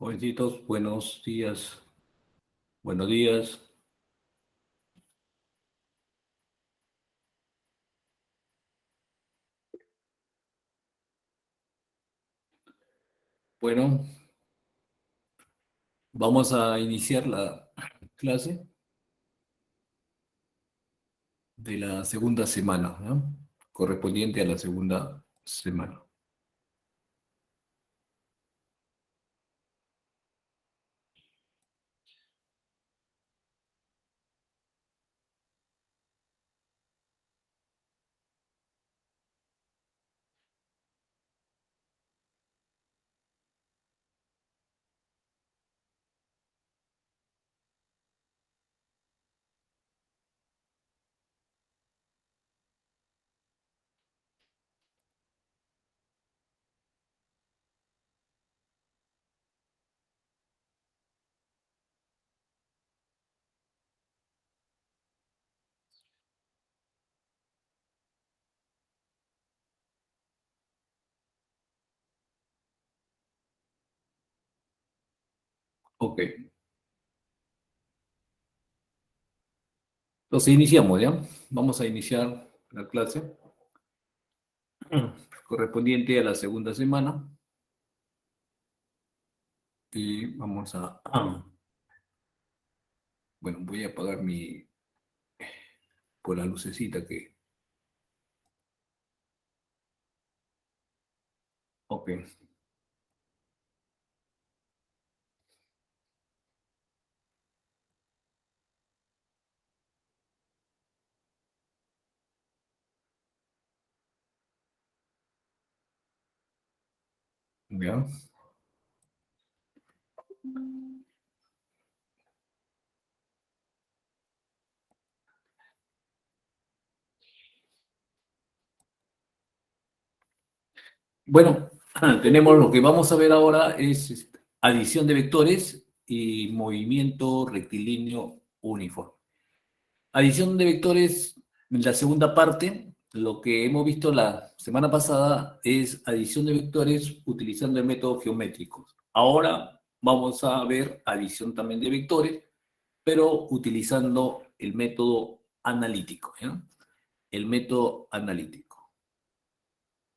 Jovencitos, buenos días. Buenos días. Bueno, vamos a iniciar la clase de la segunda semana, ¿no? Correspondiente a la segunda semana. Ok. Entonces iniciamos, ¿ya? Vamos a iniciar la clase correspondiente a la segunda semana y vamos a... Bueno, voy a apagar por la lucecita que... Ok, ¿ya? Bueno, tenemos lo que vamos a ver ahora es adición de vectores y movimiento rectilíneo uniforme. Adición de vectores, en la segunda parte, lo que hemos visto la semana pasada es adición de vectores utilizando el método geométrico. Ahora vamos a ver adición también de vectores, pero utilizando el método analítico, ¿ya? El método analítico.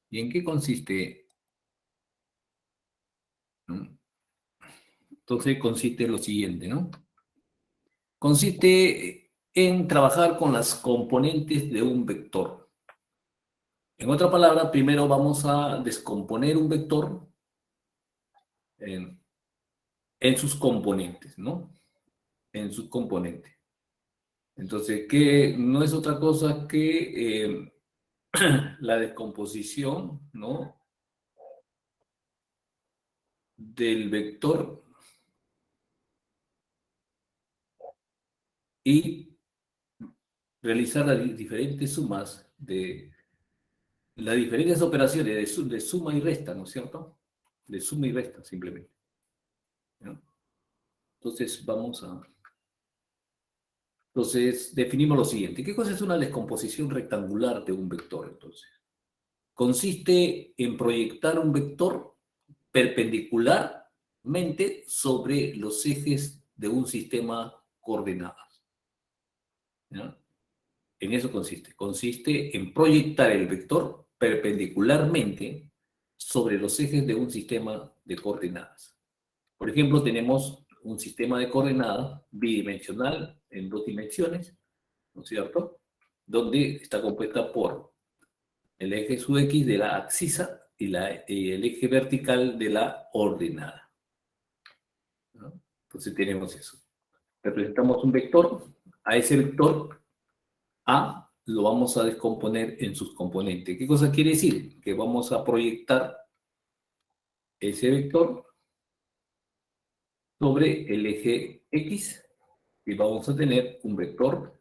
¿Y en qué consiste? ¿No? Entonces consiste en lo siguiente, ¿no? Consiste en trabajar con las componentes de un vector. En otra palabra, primero vamos a descomponer un vector en, en sus componentes, ¿no? En sus componentes. Entonces, que no es otra cosa que la descomposición, ¿no? Del vector y realizar las diferentes sumas de las diferentes operaciones de suma y resta, ¿no es cierto? De suma y resta, simplemente, ¿no? Entonces, Entonces, definimos lo siguiente. ¿Qué cosa es una descomposición rectangular de un vector, entonces? Consiste en proyectar un vector perpendicularmente sobre los ejes de un sistema coordenadas, ¿ya? En eso consiste. Consiste en proyectar el vector perpendicularmente sobre los ejes de un sistema de coordenadas. Por ejemplo, tenemos un sistema de coordenadas bidimensional en dos dimensiones, ¿no es cierto? Donde está compuesta por el eje sub x de la abscisa y el eje vertical de la ordenada, ¿no? Entonces tenemos eso. Representamos un vector. A ese vector A lo vamos a descomponer en sus componentes. ¿Qué cosa quiere decir? Que vamos a proyectar ese vector sobre el eje X y vamos a tener un vector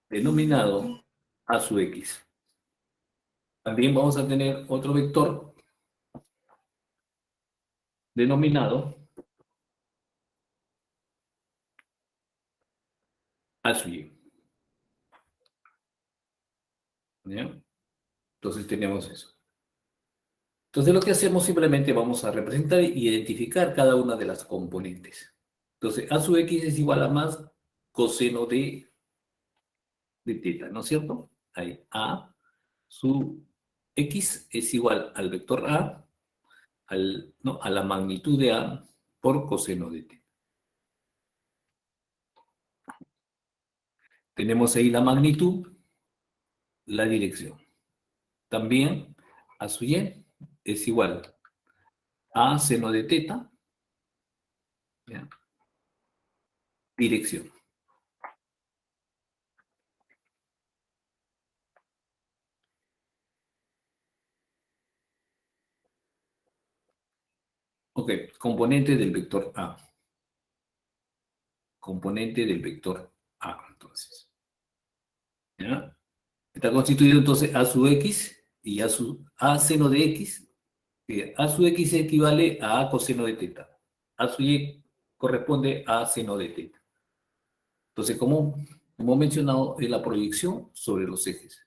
denominado A sub X. También vamos a tener otro vector denominado A sub Y, ¿ya? Entonces tenemos eso. Entonces lo que hacemos simplemente vamos a representar e identificar cada una de las componentes. Entonces a sub x es igual a más coseno de teta, ¿no es cierto? Ahí a sub x es igual al vector a, ¿no? A la magnitud de a por coseno de teta. Tenemos ahí la magnitud, la dirección. También a sub y es igual a seno de teta, ¿ya? Dirección. Ok, componente del vector a. Componente del vector a, entonces. ¿Ya? Está constituido entonces a sub x y a seno de x. A sub x equivale a coseno de teta. A sub y corresponde a seno de teta. Entonces, como hemos mencionado, es la proyección sobre los ejes.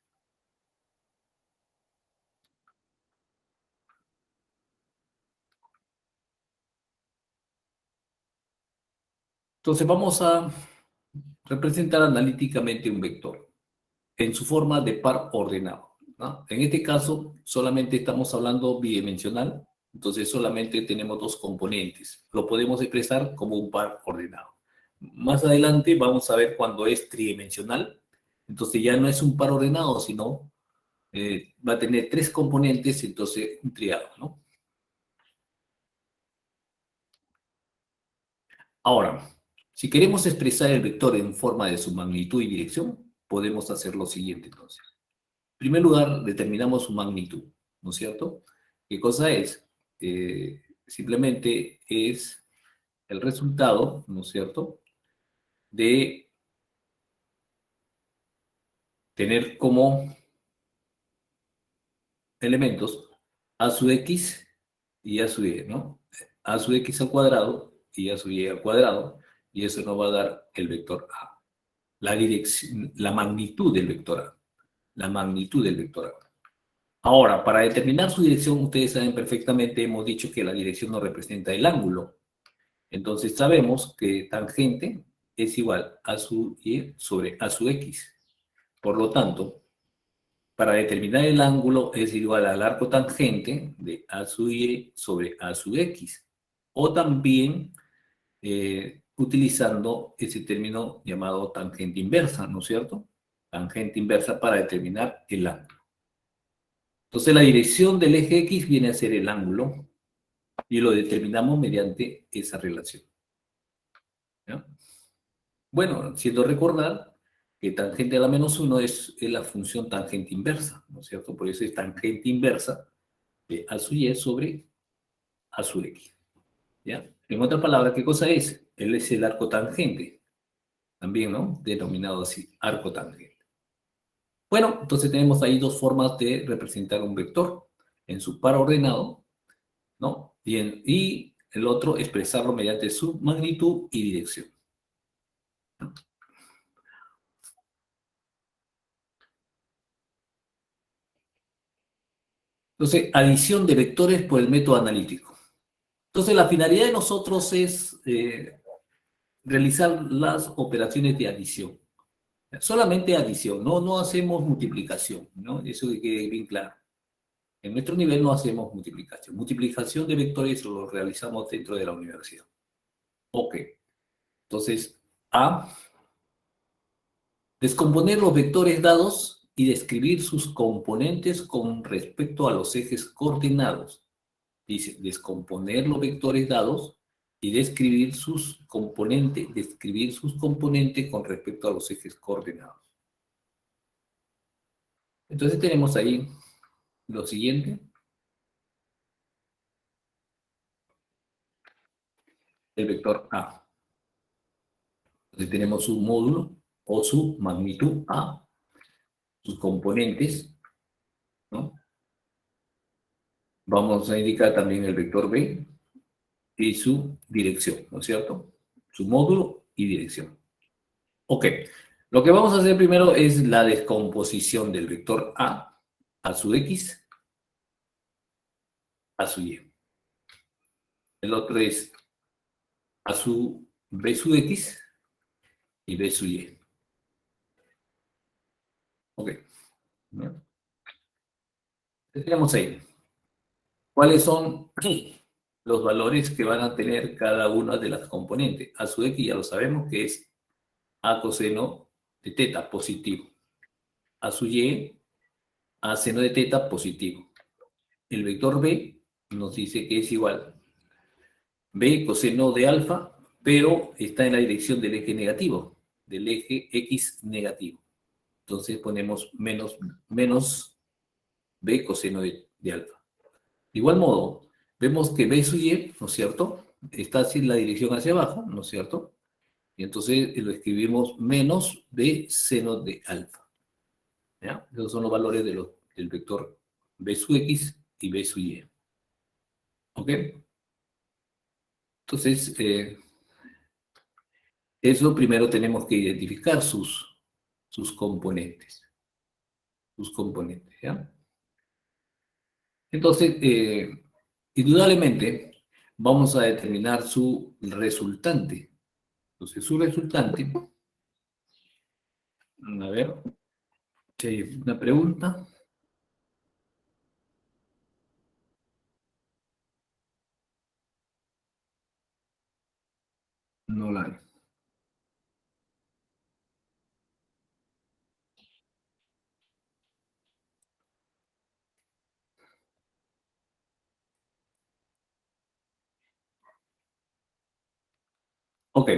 Entonces, vamos a representar analíticamente un vector en su forma de par ordenado, ¿no? En este caso, solamente estamos hablando bidimensional, entonces solamente tenemos dos componentes. Lo podemos expresar como un par ordenado. Más adelante vamos a ver cuando es tridimensional, entonces ya no es un par ordenado, sino va a tener tres componentes, entonces un triado, ¿no? Ahora, si queremos expresar el vector en forma de su magnitud y dirección, podemos hacer lo siguiente entonces. En primer lugar, determinamos su magnitud, ¿no es cierto? ¿Qué cosa es? Simplemente es el resultado, ¿no es cierto?, de tener como elementos a sub x y a sub y, ¿no? A sub x al cuadrado y a sub y al cuadrado, y eso nos va a dar el vector a. La dirección, la magnitud del vector a. La magnitud del vector a. Ahora, para determinar su dirección, ustedes saben perfectamente, hemos dicho que la dirección no representa el ángulo. Entonces sabemos que tangente es igual a su y sobre a su x. Por lo tanto, para determinar el ángulo es igual al arco tangente de a su y sobre a su x. O también utilizando ese término llamado tangente inversa, ¿no es cierto? Tangente inversa para determinar el ángulo. Entonces la dirección del eje x viene a ser el ángulo y lo determinamos mediante esa relación, ¿ya? Bueno, siendo recordar que tangente a la menos 1 es la función tangente inversa, ¿no es cierto? Por eso es tangente inversa de a su y sobre a su x, ¿ya? En otras palabras, ¿qué cosa es? Él es el arco tangente, también, ¿no? Denominado así, arco tangente. Bueno, entonces tenemos ahí dos formas de representar un vector, en su par ordenado, ¿no? Y el otro expresarlo mediante su magnitud y dirección. Entonces, adición de vectores por el método analítico. Entonces, la finalidad de nosotros es realizar las operaciones de adición. Solamente adición, no hacemos multiplicación, ¿no? Eso que quede bien claro. En nuestro nivel no hacemos multiplicación. Multiplicación de vectores lo realizamos dentro de la universidad. Ok. Entonces, A, descomponer los vectores dados y describir sus componentes con respecto a los ejes coordinados. Dice, descomponer los vectores dados y describir sus componentes con respecto a los ejes coordinados. Entonces tenemos ahí lo siguiente, el vector A. Entonces tenemos su módulo o su magnitud A, sus componentes, ¿no? Vamos a indicar también el vector B y su dirección, ¿no es cierto? Su módulo y dirección. Ok, lo que vamos a hacer primero es la descomposición del vector A su x A su Y. El otro es A su B sub X y B sub Y. Ok. ¿No? Tenemos ahí. ¿Cuáles son los valores que van a tener cada una de las componentes? A sub X ya lo sabemos que es A coseno de teta positivo. A sub Y, A seno de teta positivo. El vector B nos dice que es igual B coseno de alfa, pero está en la dirección del eje negativo, del eje X negativo. Entonces ponemos menos B coseno de alfa. De igual modo, vemos que B sub Y, ¿no es cierto? Está así en la dirección hacia abajo, ¿no es cierto? Y entonces lo escribimos menos B seno de alfa. ¿Ya? Esos son los valores del vector B sub X y B sub Y. ¿Ok? Entonces, eso primero tenemos que identificar sus componentes. Sus componentes, ¿ya? Entonces, indudablemente, vamos a determinar su resultante. Entonces, su resultante, a ver, si hay una pregunta. No la hay. Ok,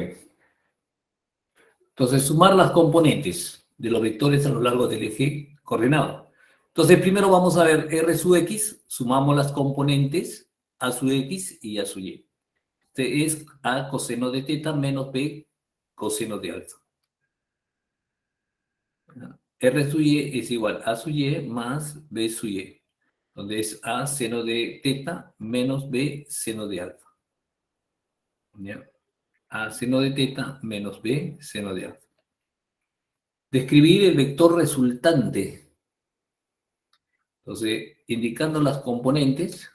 entonces sumar las componentes de los vectores a lo largo del eje coordenado. Entonces, primero vamos a ver R sub X, sumamos las componentes A sub X y A sub Y. Este es A coseno de teta menos B coseno de alfa. R sub Y es igual a sub Y más B sub Y, donde es A seno de teta menos B seno de alfa. ¿Ya? A seno de teta menos B seno de alfa. Describir el vector resultante. Entonces, indicando las componentes,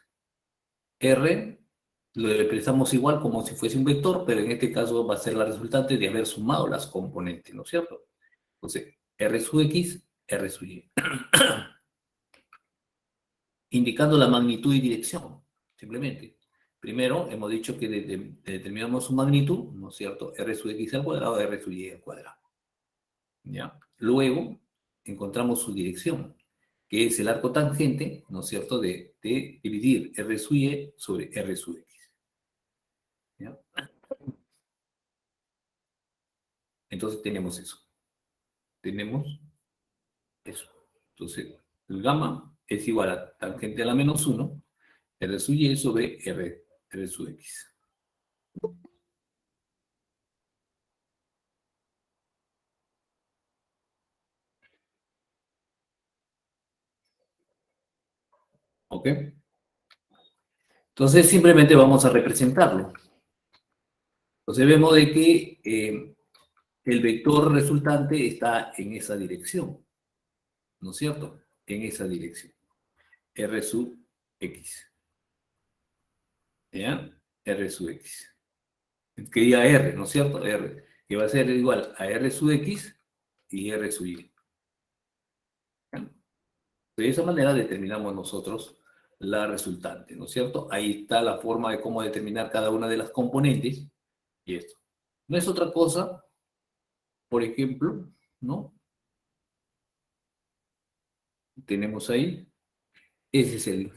R lo expresamos igual como si fuese un vector, pero en este caso va a ser la resultante de haber sumado las componentes, ¿no es cierto? Entonces, R sub X, R sub Y. Indicando la magnitud y dirección, simplemente. Primero, hemos dicho que determinamos su magnitud, ¿no es cierto? R sub X al cuadrado, R sub Y al cuadrado. ¿Ya? Luego, encontramos su dirección, que es el arco tangente, ¿no es cierto?, de dividir R sub Y sobre R sub X. ¿Ya? Entonces tenemos eso. Tenemos eso. Entonces, el gamma es igual a tangente a la menos 1, R sub Y sobre R sub X. ¿Ok? Entonces simplemente vamos a representarlo. Entonces vemos de que el vector resultante está en esa dirección, ¿no es cierto? En esa dirección. R sub X. ¿Ya? R sub X. Que diga R, ¿no es cierto? R. Que va a ser igual a R sub X y R sub Y. ¿Ya? De esa manera determinamos nosotros la resultante, ¿no es cierto? Ahí está la forma de cómo determinar cada una de las componentes y esto. No es otra cosa, por ejemplo, ¿no? Tenemos ahí, ese es el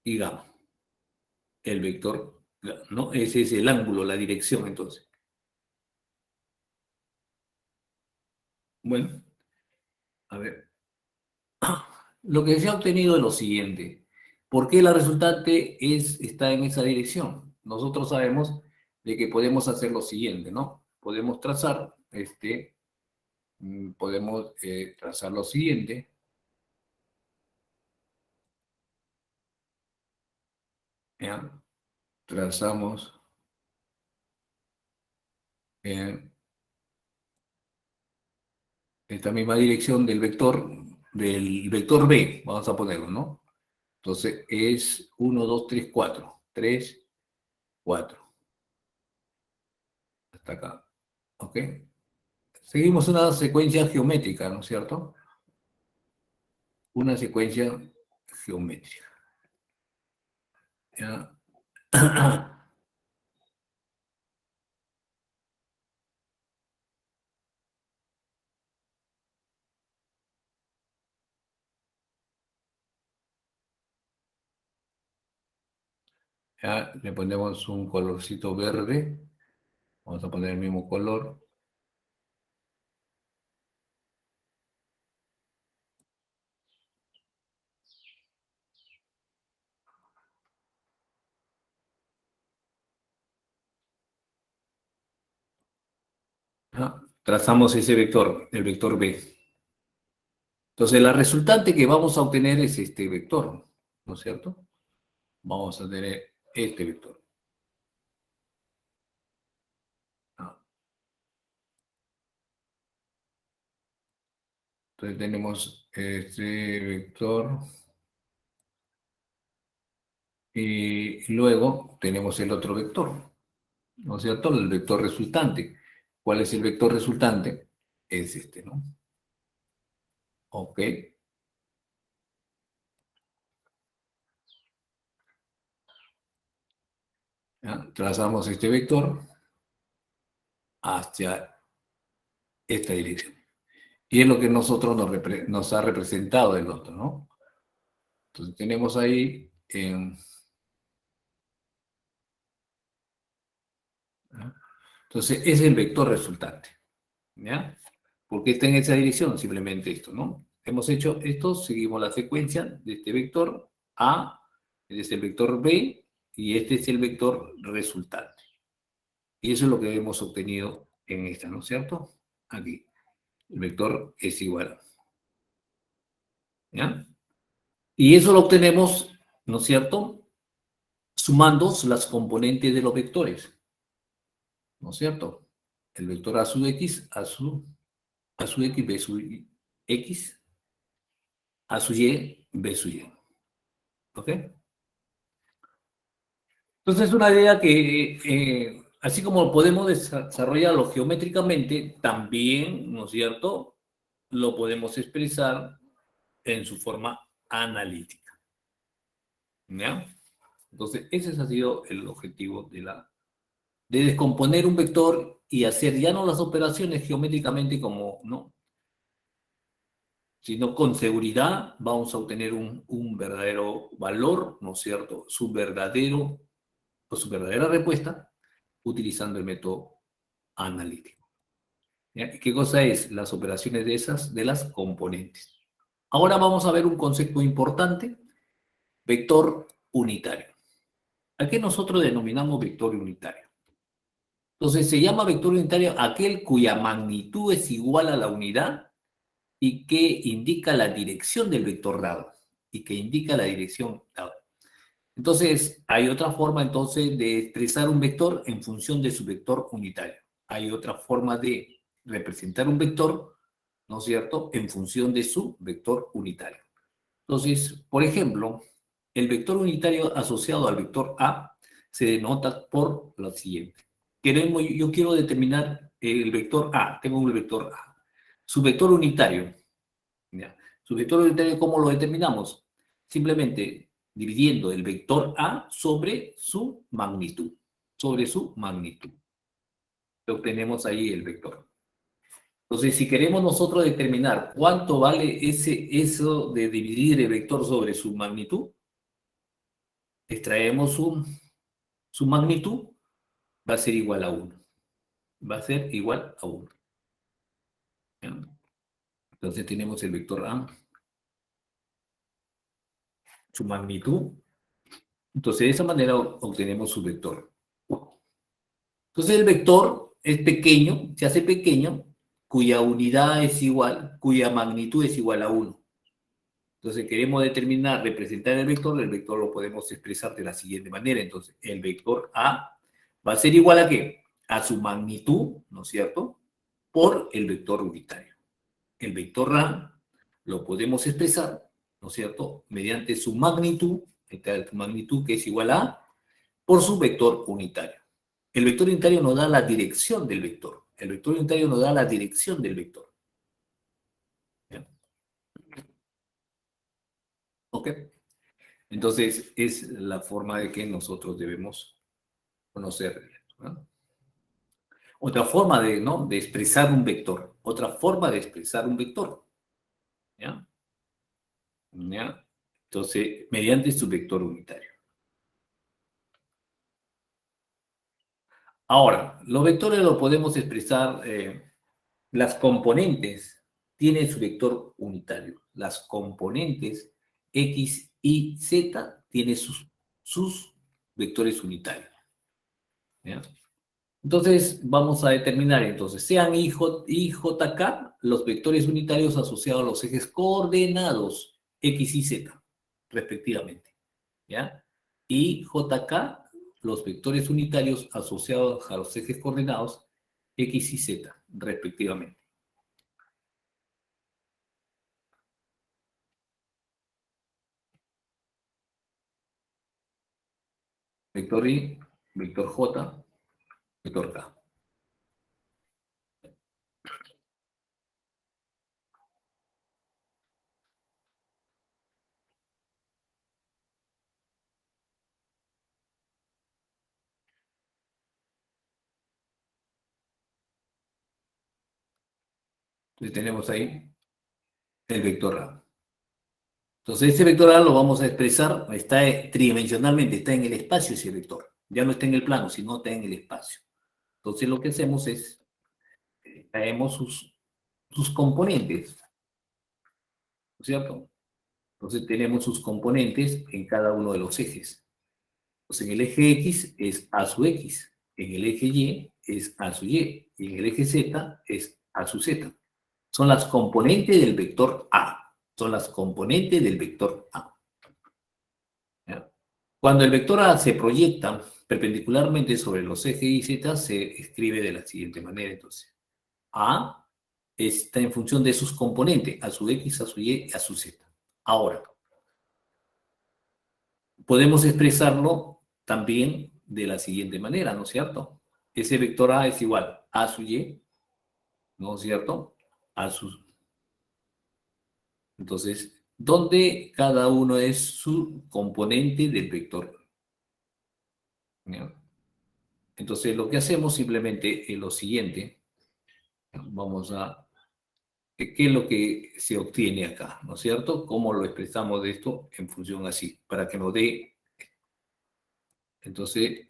y gamma, el vector, ¿no? Ese es el ángulo, la dirección, entonces. Bueno, a ver. Lo que se ha obtenido es lo siguiente. ¿Por qué la resultante está en esa dirección? Nosotros sabemos de que podemos hacer lo siguiente, ¿no? Podemos trazar, podemos trazar lo siguiente. ¿Ya? Trazamos en esta misma dirección del vector B, vamos a ponerlo, ¿no? Entonces es 1, 2, 3, 4. 3, 4. Hasta acá. ¿Ok? Seguimos una secuencia geométrica, ¿no es cierto? Una secuencia geométrica. ¿Ya? Ya le ponemos un colorcito verde. Vamos a poner el mismo color. ¿Ya? Trazamos ese vector, el vector B. Entonces, la resultante que vamos a obtener es este vector, ¿no es cierto? Vamos a tener este vector. ¿No? Entonces, tenemos este vector y luego tenemos el otro vector, ¿no es cierto? El vector resultante. ¿Cuál es el vector resultante? Es este, ¿no? Ok. ¿Ya? Trazamos este vector hacia esta dirección. Y es lo que nosotros nos ha representado el otro, ¿no? Entonces tenemos ahí, ¿no? Entonces es el vector resultante, ¿ya? ¿Por qué está en esa dirección? Simplemente esto, ¿no? Hemos hecho esto, seguimos la secuencia de este vector A, este es el vector B, y este es el vector resultante. Y eso es lo que hemos obtenido en esta, ¿no es cierto? Aquí. El vector es igual, ¿ya? Y eso lo obtenemos, ¿no es cierto? Sumando las componentes de los vectores, ¿no es cierto? El vector A sub X, A sub X, B sub X, A sub Y, B sub Y. ¿Ok? Entonces es una idea que, así como podemos desarrollarlo geométricamente, también, ¿no es cierto?, lo podemos expresar en su forma analítica. ¿Ya? Entonces, ese ha sido el objetivo de descomponer un vector y hacer ya no las operaciones geométricamente como, ¿no?, sino con seguridad vamos a obtener un verdadero valor, ¿no es cierto?, su verdadero o su verdadera respuesta utilizando el método analítico. ¿Ya? ¿Qué cosa es? Las operaciones de esas, de las componentes. Ahora vamos a ver un concepto importante, vector unitario. ¿A qué nosotros denominamos vector unitario? Entonces, se llama vector unitario aquel cuya magnitud es igual a la unidad y que indica la dirección del vector dado. Y que indica la dirección dada. Entonces, hay otra forma entonces de expresar un vector en función de su vector unitario. Hay otra forma de representar un vector, ¿no es cierto?, en función de su vector unitario. Entonces, por ejemplo, el vector unitario asociado al vector A se denota por lo siguiente. Yo quiero determinar el vector A, tengo un vector A. Su vector unitario, ¿ya? Su vector unitario, ¿cómo lo determinamos? Simplemente dividiendo el vector A sobre su magnitud. Sobre su magnitud. Obtenemos ahí el vector. Entonces, si queremos nosotros determinar cuánto vale eso de dividir el vector sobre su magnitud, extraemos su magnitud, va a ser igual a 1. Va a ser igual a 1. Entonces tenemos el vector A, su magnitud. Entonces, de esa manera obtenemos su vector. Entonces, el vector es pequeño, se hace pequeño, cuya unidad es igual, cuya magnitud es igual a 1. Entonces, queremos determinar, representar el vector lo podemos expresar de la siguiente manera. Entonces, el vector A va a ser igual a ¿qué? A su magnitud, ¿no es cierto?, por el vector unitario. El vector A lo podemos expresar ¿no es cierto? Mediante su magnitud, su magnitud que es igual a, por su vector unitario. El vector unitario nos da la dirección del vector. El vector unitario nos da la dirección del vector. ¿Ya? ¿Ok? Entonces, es la forma de que nosotros debemos conocer, ¿no? Otra forma de, ¿no?, de expresar un vector. Otra forma de expresar un vector. ¿Ya? ¿Ya? Entonces, mediante su vector unitario. Ahora, los vectores los podemos expresar, las componentes tienen su vector unitario. Las componentes X, Y, Z tienen sus vectores unitarios. ¿Ya? Entonces, vamos a determinar, entonces, sean I, J, K, los vectores unitarios asociados a los ejes coordenados X y Z, respectivamente. ¿Ya? Y J, K, los vectores unitarios asociados a los ejes coordenados X y Z, respectivamente. Vector I, vector J, vector K. Entonces tenemos ahí el vector A. Entonces ese vector A lo vamos a expresar, está tridimensionalmente, está en el espacio ese vector. Ya no está en el plano, sino está en el espacio. Entonces lo que hacemos es, traemos sus componentes, ¿no es cierto? Entonces tenemos sus componentes en cada uno de los ejes. Entonces en el eje X es A su X, en el eje Y es A su Y, y en el eje Z es A su Z. Son las componentes del vector A. Son las componentes del vector A. ¿Ya? Cuando el vector A se proyecta perpendicularmente sobre los ejes Y y Z, se escribe de la siguiente manera. Entonces, A está en función de sus componentes, a su X, a su Y, a su Z. Ahora, podemos expresarlo también de la siguiente manera, ¿no es cierto? Ese vector A es igual a su Y, ¿no es cierto? A su... Entonces, ¿dónde cada uno es su componente del vector? ¿Ya? Entonces, lo que hacemos simplemente es lo siguiente. Vamos a... ¿Qué es lo que se obtiene acá? ¿No es cierto? ¿Cómo lo expresamos de esto en función así? Para que nos dé... Entonces,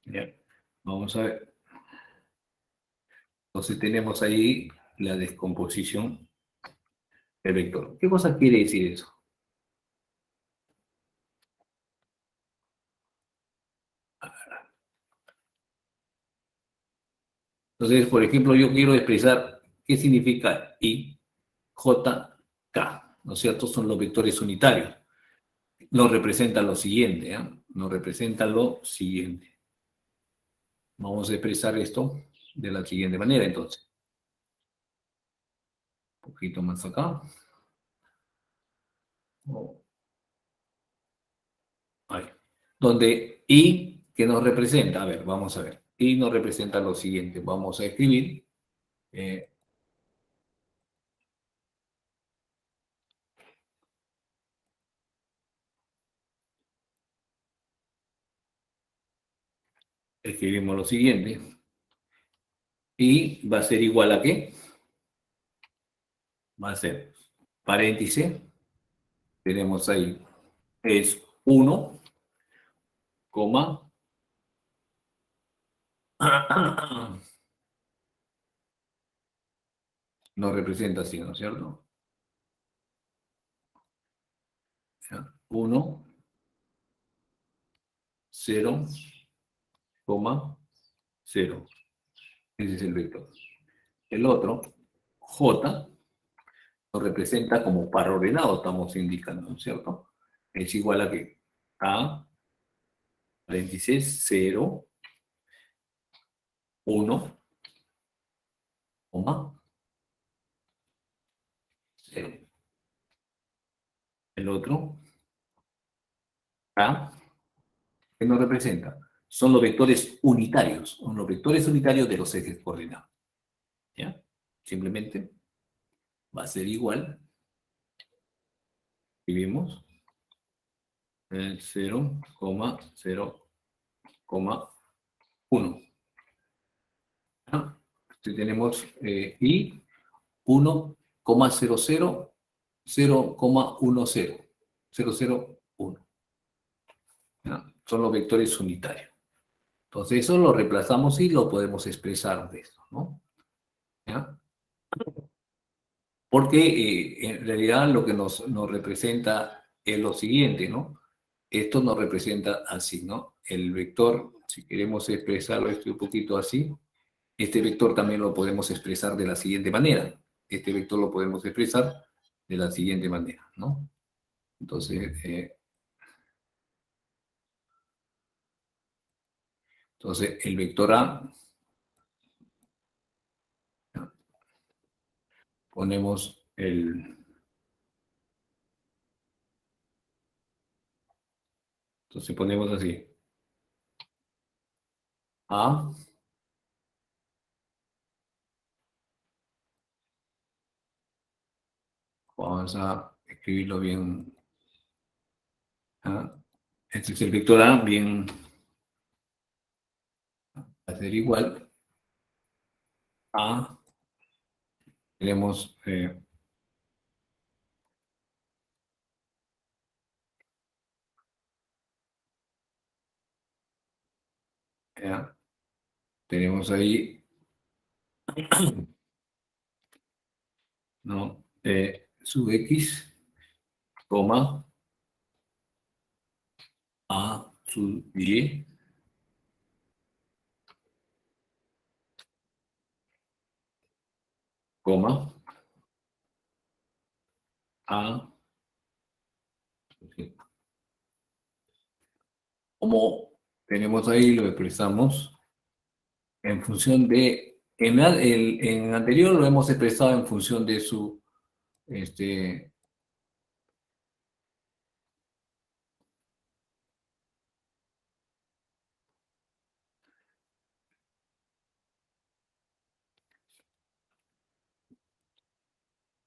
ya, vamos a ver. Entonces tenemos ahí la descomposición del vector. ¿Qué cosa quiere decir eso? Entonces, por ejemplo, yo quiero expresar qué significa I, J, K, ¿no es cierto? Son los vectores unitarios. Nos representa lo siguiente, ¿eh? Nos representa lo siguiente. Vamos a expresar esto de la siguiente manera, entonces. Un poquito más acá. Oh, ahí. Donde I, que nos representa, a ver, vamos a ver. I nos representa lo siguiente. Vamos a escribir. eh, Escribimos lo siguiente. I va a ser igual a ¿qué? Va a ser paréntesis. Tenemos ahí. Es 1, coma. Nos representa así, ¿no es cierto? 1, 0, coma, 0. Ese es el vector. El otro, J, nos representa como par ordenado, estamos indicando, ¿no es cierto? Es igual a que A, paréntesis, 0, 1, coma, 0. el otro, A, ¿qué nos representa? Son los vectores unitarios, son los vectores unitarios de los ejes coordenados. ¿Ya? Simplemente va a ser igual, escribimos 0,0,1. ¿Ya? Entonces tenemos y 1,00, 0,10, 001. ¿Ya? Son los vectores unitarios. Entonces eso lo reemplazamos y lo podemos expresar de esto, ¿no? ¿Ya? Porque en realidad lo que nos representa es lo siguiente, ¿no? Esto nos representa así, ¿no? El vector, si queremos expresarlo esto un poquito así, este vector también lo podemos expresar de la siguiente manera. Este vector lo podemos expresar de la siguiente manera, ¿no? Entonces el vector A, ponemos entonces ponemos así. A, vamos a escribirlo bien. Este es el vector A, bien, va a ser igual a, tenemos ya, tenemos ahí, ¿no? Sub X, coma, A sub Y, coma, A, como tenemos ahí, lo expresamos en función de, en anterior lo hemos expresado en función de su,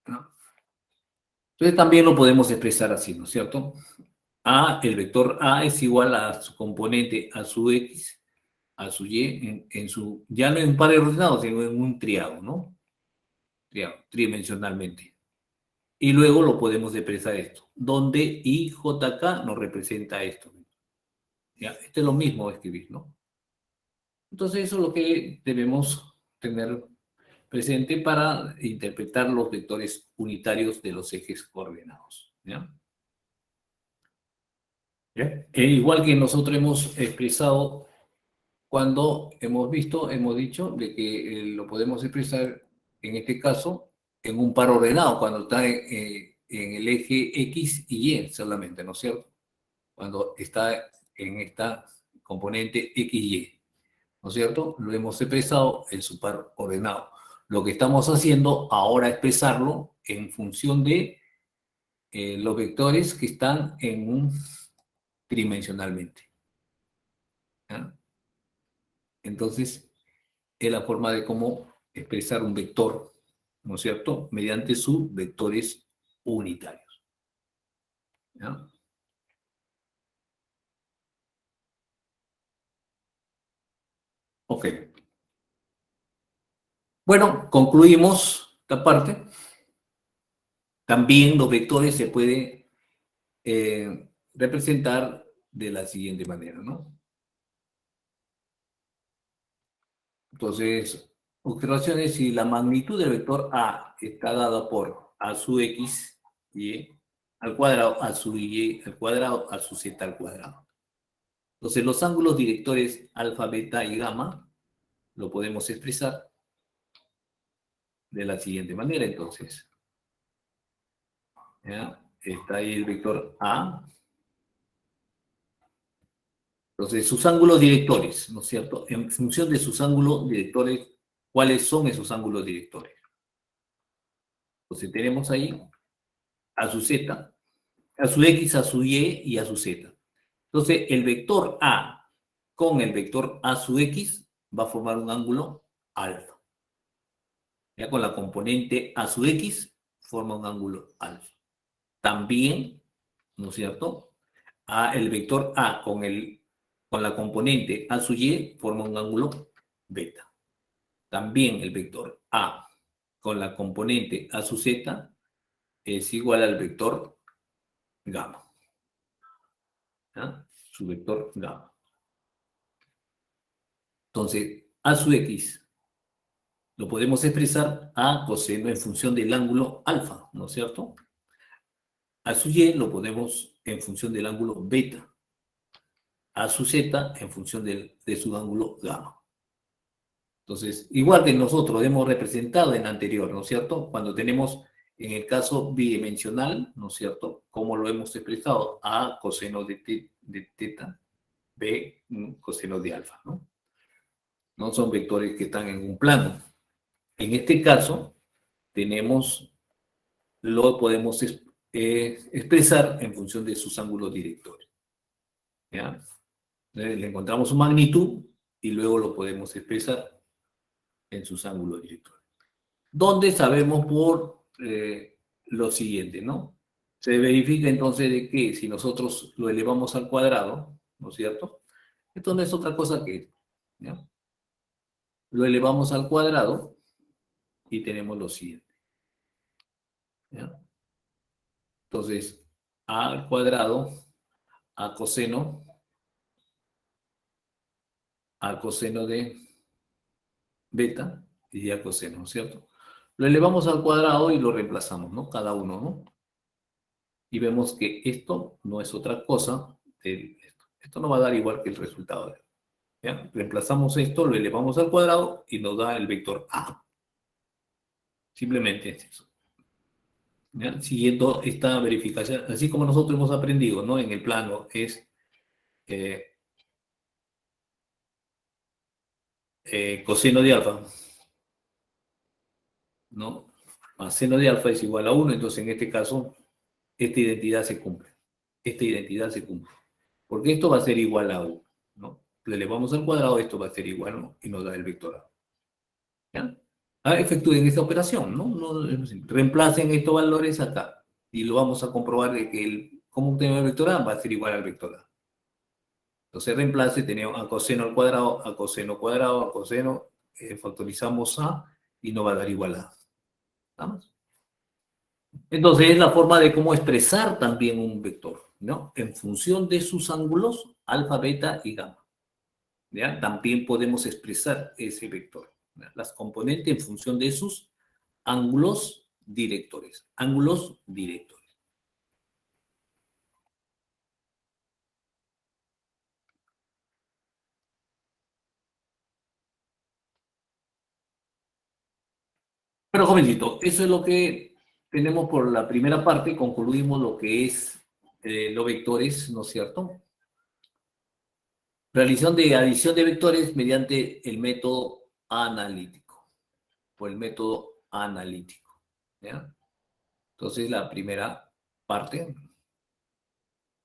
¿no? Entonces también lo podemos expresar así, ¿no es cierto? A, el vector A es igual a su componente a su X, a su Y, ya no en pares ordenados, sino en un triado, ¿no? Triado, tridimensionalmente. Y luego lo podemos expresar esto, donde IJK nos representa esto. ¿Ya? Este es lo mismo escribir, ¿no? Entonces eso es lo que debemos tener presente para interpretar los vectores unitarios de los ejes coordenados. ¿Ya? ¿Ya? Igual que nosotros hemos expresado cuando hemos dicho de que lo podemos expresar en este caso en un par ordenado, cuando está en el eje X y Y solamente, ¿no es cierto? Cuando está en esta componente X y Y, ¿no es cierto? Lo hemos expresado en su par ordenado. Lo que estamos haciendo ahora es expresarlo en función de los vectores que están en un tridimensionalmente. ¿Ya? Entonces, es la forma de cómo expresar un vector, ¿no es cierto?, mediante sus vectores unitarios. ¿Ya? Ok. Bueno, concluimos esta parte. También los vectores se pueden representar de la siguiente manera, ¿no? Entonces, observaciones: si la magnitud del vector A está dada por A sub X, Y al cuadrado, A sub Y al cuadrado, A sub Z al cuadrado. Entonces, los ángulos directores alfa, beta y gamma lo podemos expresar de la siguiente manera, entonces. ¿Ya? Está ahí el vector A. Entonces, sus ángulos directores, ¿no es cierto? En función de sus ángulos directores, ¿cuáles son esos ángulos directores? Entonces, tenemos ahí A sub Z, a su X, a su Y y a su Z. Entonces, el vector A con el vector A sub X va a formar un ángulo alfa. Ya con la componente A sub X forma un ángulo alfa. También, ¿no es cierto? El vector A con la componente A sub Y forma un ángulo beta. También el vector A con la componente A sub Z es igual al vector gamma. ¿Ya? Su vector gamma. Entonces, A sub X lo podemos expresar a coseno en función del ángulo alfa, ¿no es cierto? A su Y lo podemos en función del ángulo beta. A su Z en función de su ángulo gamma. Entonces, igual que nosotros hemos representado en anterior, ¿no es cierto? Cuando tenemos, en el caso bidimensional, ¿no es cierto? ¿Cómo lo hemos expresado? A coseno de teta, B coseno de alfa, ¿no? No son vectores que están en un plano. En este caso, lo podemos expresar en función de sus ángulos directores. ¿Ya? Le encontramos su magnitud y luego lo podemos expresar en sus ángulos directores. Donde sabemos por lo siguiente, ¿no? Se verifica entonces de que si nosotros lo elevamos al cuadrado, ¿no es cierto? Esto no es otra cosa que, ¿ya? Lo elevamos al cuadrado y tenemos lo siguiente, ¿ya? Entonces, a al cuadrado, a coseno de beta y a coseno, ¿cierto? Lo elevamos al cuadrado y lo reemplazamos, ¿no? Cada uno, ¿no? Y vemos que esto no es otra cosa de esto. Esto no va a dar igual que el resultado. ¿Ya? Reemplazamos esto, lo elevamos al cuadrado y nos da el vector A. Simplemente es eso. ¿Ya? Siguiendo esta verificación, así como nosotros hemos aprendido, ¿no? En el plano es coseno de alfa, ¿no? Más seno de alfa es igual a 1, entonces en este caso, esta identidad se cumple. Esta identidad se cumple. Porque esto va a ser igual a 1, ¿no? Le elevamos al cuadrado, esto va a ser igual, ¿no? Y nos da el vector A. ¿Ya? Efectúen esta operación, ¿no? Reemplacen estos valores acá. Y lo vamos a comprobar de que cómo obtenemos el vector A va a ser igual al vector A. Entonces reemplace, tenemos a coseno al cuadrado, a coseno, factorizamos A y nos va a dar igual a A. ¿Estamos? Entonces es la forma de cómo expresar también un vector, ¿no? En función de sus ángulos, alfa, beta y gamma. ¿Ya? También podemos expresar ese vector. ¿Ya? Las componentes en función de sus ángulos directores. Ángulos directores. Pero jovencito, eso es lo que tenemos por la primera parte. Concluimos lo que es los vectores, ¿no es cierto? Realización de adición de vectores mediante el método analítico. Por el método analítico. ¿Ya? Entonces, la primera parte.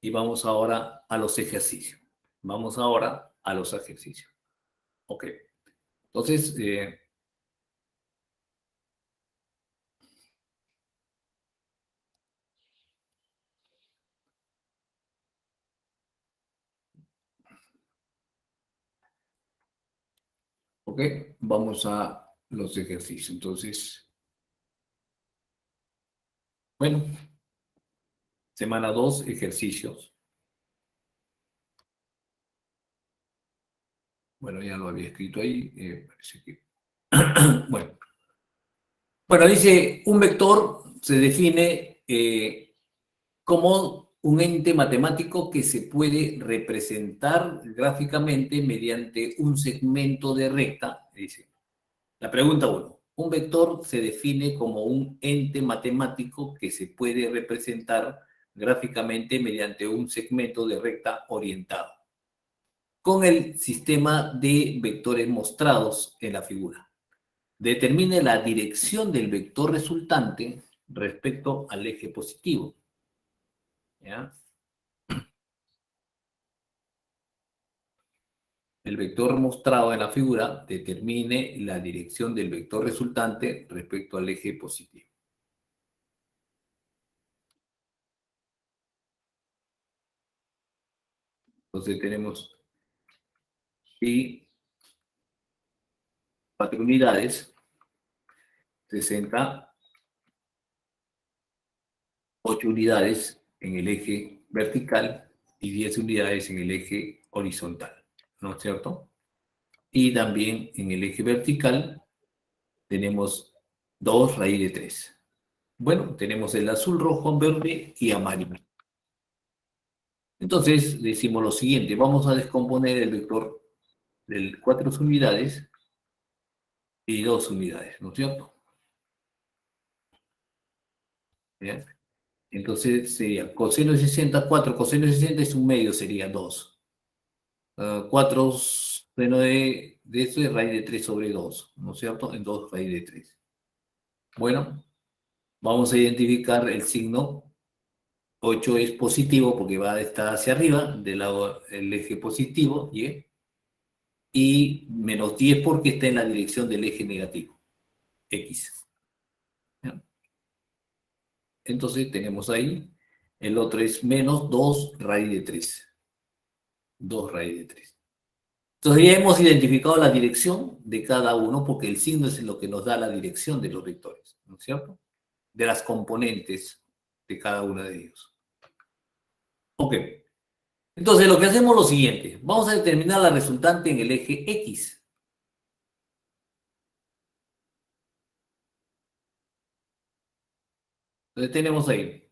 Y vamos ahora a los ejercicios. Vamos ahora a los ejercicios. Ok. Entonces, ok, vamos a los ejercicios. Entonces, bueno, semana 2, ejercicios. Bueno, ya lo había escrito ahí. Parece que... bueno. Bueno, dice, un vector se define como un ente matemático que se puede representar gráficamente mediante un segmento de recta. Dice, la pregunta 1. Un vector se define como un ente matemático que se puede representar gráficamente mediante un segmento de recta orientado, con el sistema de vectores mostrados en la figura. Determine la dirección del vector resultante respecto al eje positivo. ¿ya? El vector mostrado en la figura determine la dirección del vector resultante respecto al eje positivo. Entonces tenemos y 4 unidades, 60, 8 unidades en el eje vertical y 10 unidades en el eje horizontal, ¿no es cierto? Y también en el eje vertical tenemos 2 raíz de 3. Bueno, tenemos el azul, rojo, verde y amarillo. Entonces decimos lo siguiente, vamos a descomponer el vector de 4 unidades y 2 unidades, ¿no es cierto? ¿Bien? Entonces sería coseno de 60, 4 coseno de 60 es un medio, sería 2. 4 seno de esto es raíz de 3 sobre 2, ¿no es cierto? En 2 raíz de 3. Bueno, vamos a identificar el signo. 8 es positivo porque va a estar hacia arriba, del lado del eje positivo, y menos 10 porque está en la dirección del eje negativo, X. ¿Ya? Entonces tenemos ahí, el otro es menos 2 raíz de 3. 2 raíz de 3. Entonces ya hemos identificado la dirección de cada uno porque el signo es lo que nos da la dirección de los vectores, ¿no es cierto? De las componentes de cada uno de ellos. Ok. Entonces lo que hacemos es lo siguiente. Vamos a determinar la resultante en el eje X. Entonces tenemos ahí,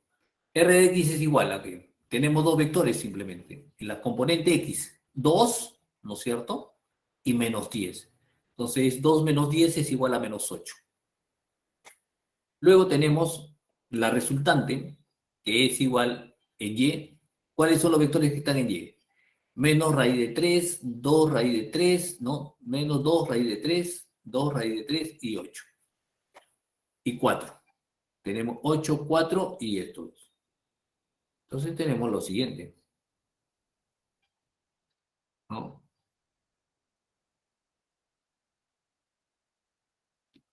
R de X es igual a que tenemos dos vectores simplemente. En la componente X, 2, ¿no es cierto? Y menos 10. Entonces 2 menos 10 es igual a menos 8. Luego tenemos la resultante, que es igual en Y. ¿Cuáles son los vectores que están en Y? Menos raíz de 3, 2 raíz de 3, ¿no? Menos 2 raíz de 3, 2 raíz de 3 y 8. Y 4. Tenemos 8, 4 y estos. Entonces tenemos lo siguiente, ¿no?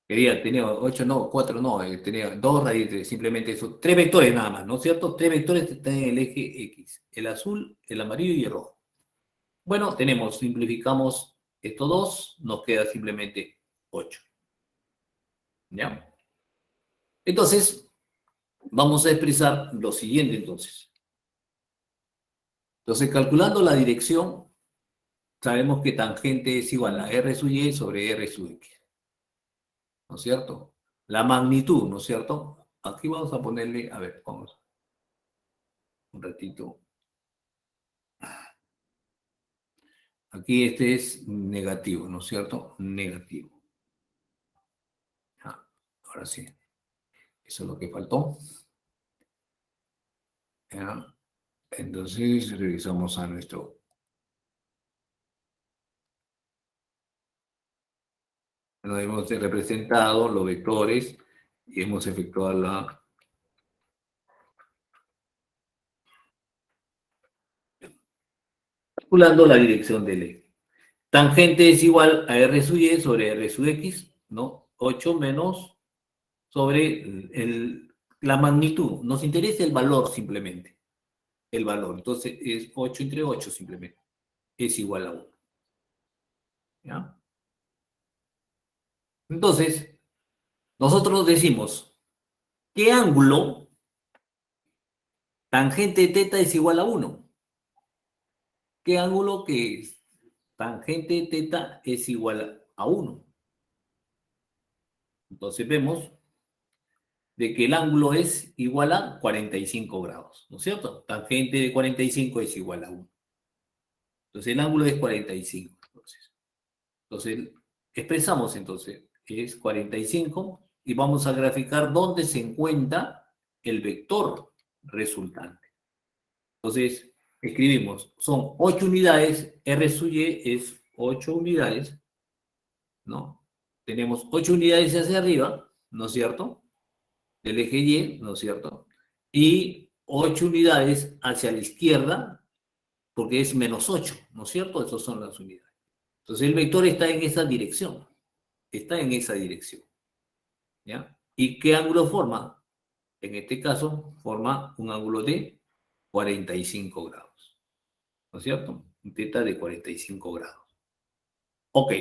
Tenía 8, no, 4 no, tenía 2 raíz de 3, simplemente eso. 3 vectores nada más, ¿no es cierto? 3 vectores están en el eje X, el azul, el amarillo y el rojo. Bueno, simplificamos estos dos, nos queda simplemente 8. ¿Ya? Entonces, vamos a expresar lo siguiente entonces. Entonces, calculando la dirección, sabemos que tangente es igual a R sub Y sobre R sub X. ¿No es cierto? La magnitud, ¿no es cierto? Aquí vamos a ponerle, a ver, vamos un ratito. Aquí este es negativo, ¿no es cierto? Negativo. Ah, ahora sí. Eso es lo que faltó. ¿Ya? Entonces regresamos a nuestro... Bueno, hemos representado los vectores y hemos efectuado la... calculando la dirección del eje. Tangente es igual a R sub Y sobre R sub X, ¿no? 8 menos sobre la magnitud. Nos interesa el valor simplemente. El valor. Entonces es 8 entre 8 simplemente. Es igual a 1. ¿Ya? Entonces, nosotros decimos, ¿qué ángulo tangente de teta es igual a 1? ¿Qué ángulo que es tangente de teta es igual a 1? Entonces vemos de que el ángulo es igual a 45 grados, ¿no es cierto? Tangente de 45 es igual a 1. Entonces el ángulo es 45. Entonces expresamos entonces que es 45 y vamos a graficar dónde se encuentra el vector resultante. Entonces escribimos, son 8 unidades, R sub Y es 8 unidades, ¿no? Tenemos 8 unidades hacia arriba, ¿no es cierto? Del eje Y, ¿no es cierto? Y 8 unidades hacia la izquierda, porque es -8, ¿no es cierto? Esas son las unidades. Entonces el vector está en esa dirección. Está en esa dirección. ¿Ya? ¿Y qué ángulo forma? En este caso, forma un ángulo de 45 grados. ¿No es cierto? Un teta de 45 grados. Ok.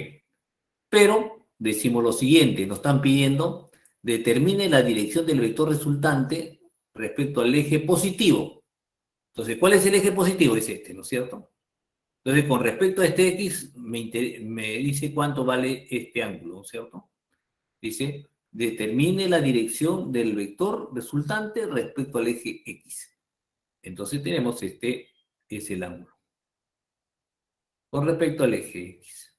Pero decimos lo siguiente, nos están pidiendo, determine la dirección del vector resultante respecto al eje positivo. Entonces, ¿cuál es el eje positivo? Es este, ¿no es cierto? Entonces, con respecto a este X, me dice cuánto vale este ángulo, ¿no es cierto? Dice, determine la dirección del vector resultante respecto al eje X. Entonces tenemos este es el ángulo. Con respecto al eje X.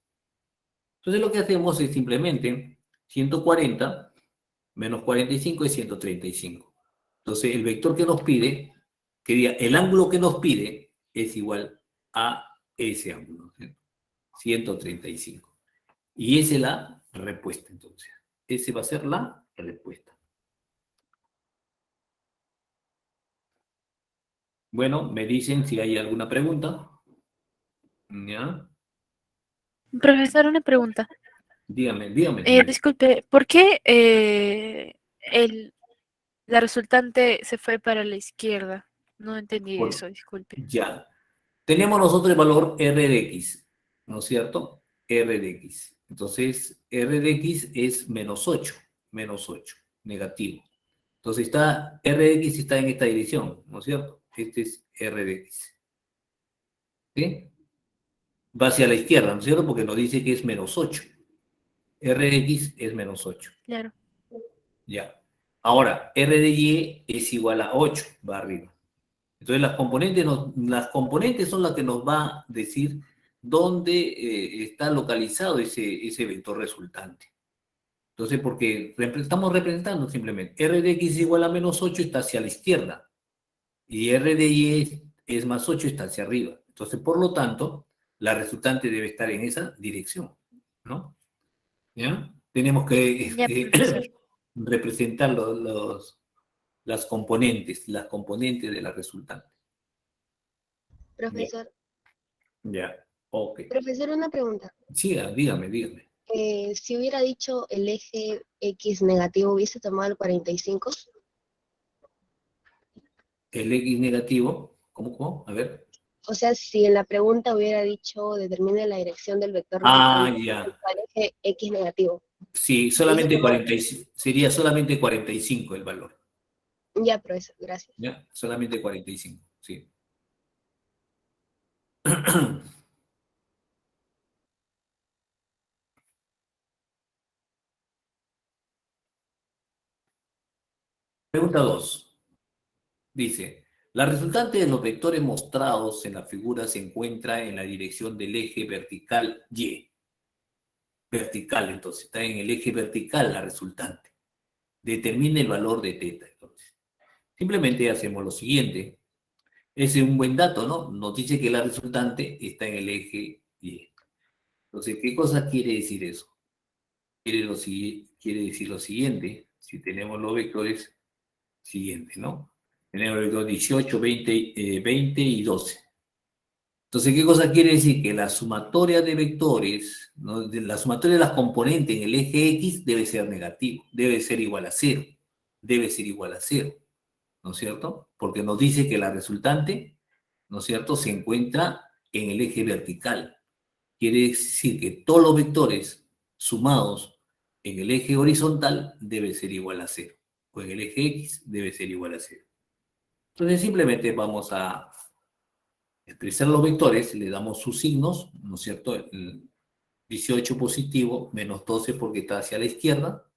Entonces lo que hacemos es simplemente 140 menos 45 es 135. Entonces el vector que nos pide, que diga, el ángulo que nos pide es igual a ese ángulo, ¿sí? 135. Y esa es la respuesta entonces. Esa va a ser la respuesta. Bueno, me dicen si hay alguna pregunta. ¿Ya? Profesor, una pregunta. Dígame, señor. Disculpe, ¿por qué la resultante se fue para la izquierda? No entendí Bueno, eso, disculpe. ya. Tenemos nosotros el valor R de X, ¿no es cierto? R de X. Entonces, R de X es menos 8, negativo. Entonces, R de X está en esta dirección, ¿no es cierto? Este es R de X. ¿Sí? Va hacia la izquierda, ¿no es cierto? Porque nos dice que es -8. R de X es -8. Claro. Ya. Ahora, R de Y es igual a 8, va arriba. Entonces las componentes son las que nos va a decir dónde está localizado ese vector resultante. Entonces, porque estamos representando simplemente R de X igual a -8 está hacia la izquierda y R de Y es +8 está hacia arriba. Entonces, por lo tanto, la resultante debe estar en esa dirección, ¿no? ¿Ya? Tenemos que Ya, profesor. representar las componentes de la resultante. Bien. Profesor, Ya, ok. profesor, una pregunta. Sí, dígame. Si hubiera dicho el eje X negativo, ¿hubiese tomado el 45? El X negativo, ¿cómo? A ver. O sea, si en la pregunta hubiera dicho determine la dirección del vector Ah, resultante ya. al eje X negativo, Sí, ¿hubiese tomado? sería solamente 45 el valor. Ya, profesor, gracias. ¿Ya? Solamente 45, sí. Pregunta 2. Dice, la resultante de los vectores mostrados en la figura se encuentra en la dirección del eje vertical Y. Vertical, entonces, está en el eje vertical la resultante. Determine el valor de teta, entonces. Simplemente hacemos lo siguiente. Ese es un buen dato, ¿no? Nos dice que la resultante está en el eje Y. Entonces, ¿qué cosa quiere decir eso? Quiere decir lo siguiente, si tenemos los vectores siguientes, ¿no? Tenemos el vector 18, 20 y 12. Entonces, ¿qué cosa quiere decir? Que la sumatoria de vectores, ¿no? La sumatoria de las componentes en el eje X debe ser negativo, debe ser igual a 0, debe ser igual a 0, ¿no es cierto? Porque nos dice que la resultante, ¿no es cierto?, se encuentra en el eje vertical. Quiere decir que todos los vectores sumados en el eje horizontal debe ser igual a 0, o en el eje X debe ser igual a 0. Entonces simplemente vamos a expresar los vectores, le damos sus signos, ¿no es cierto? El 18 positivo, menos 12 porque está hacia la izquierda,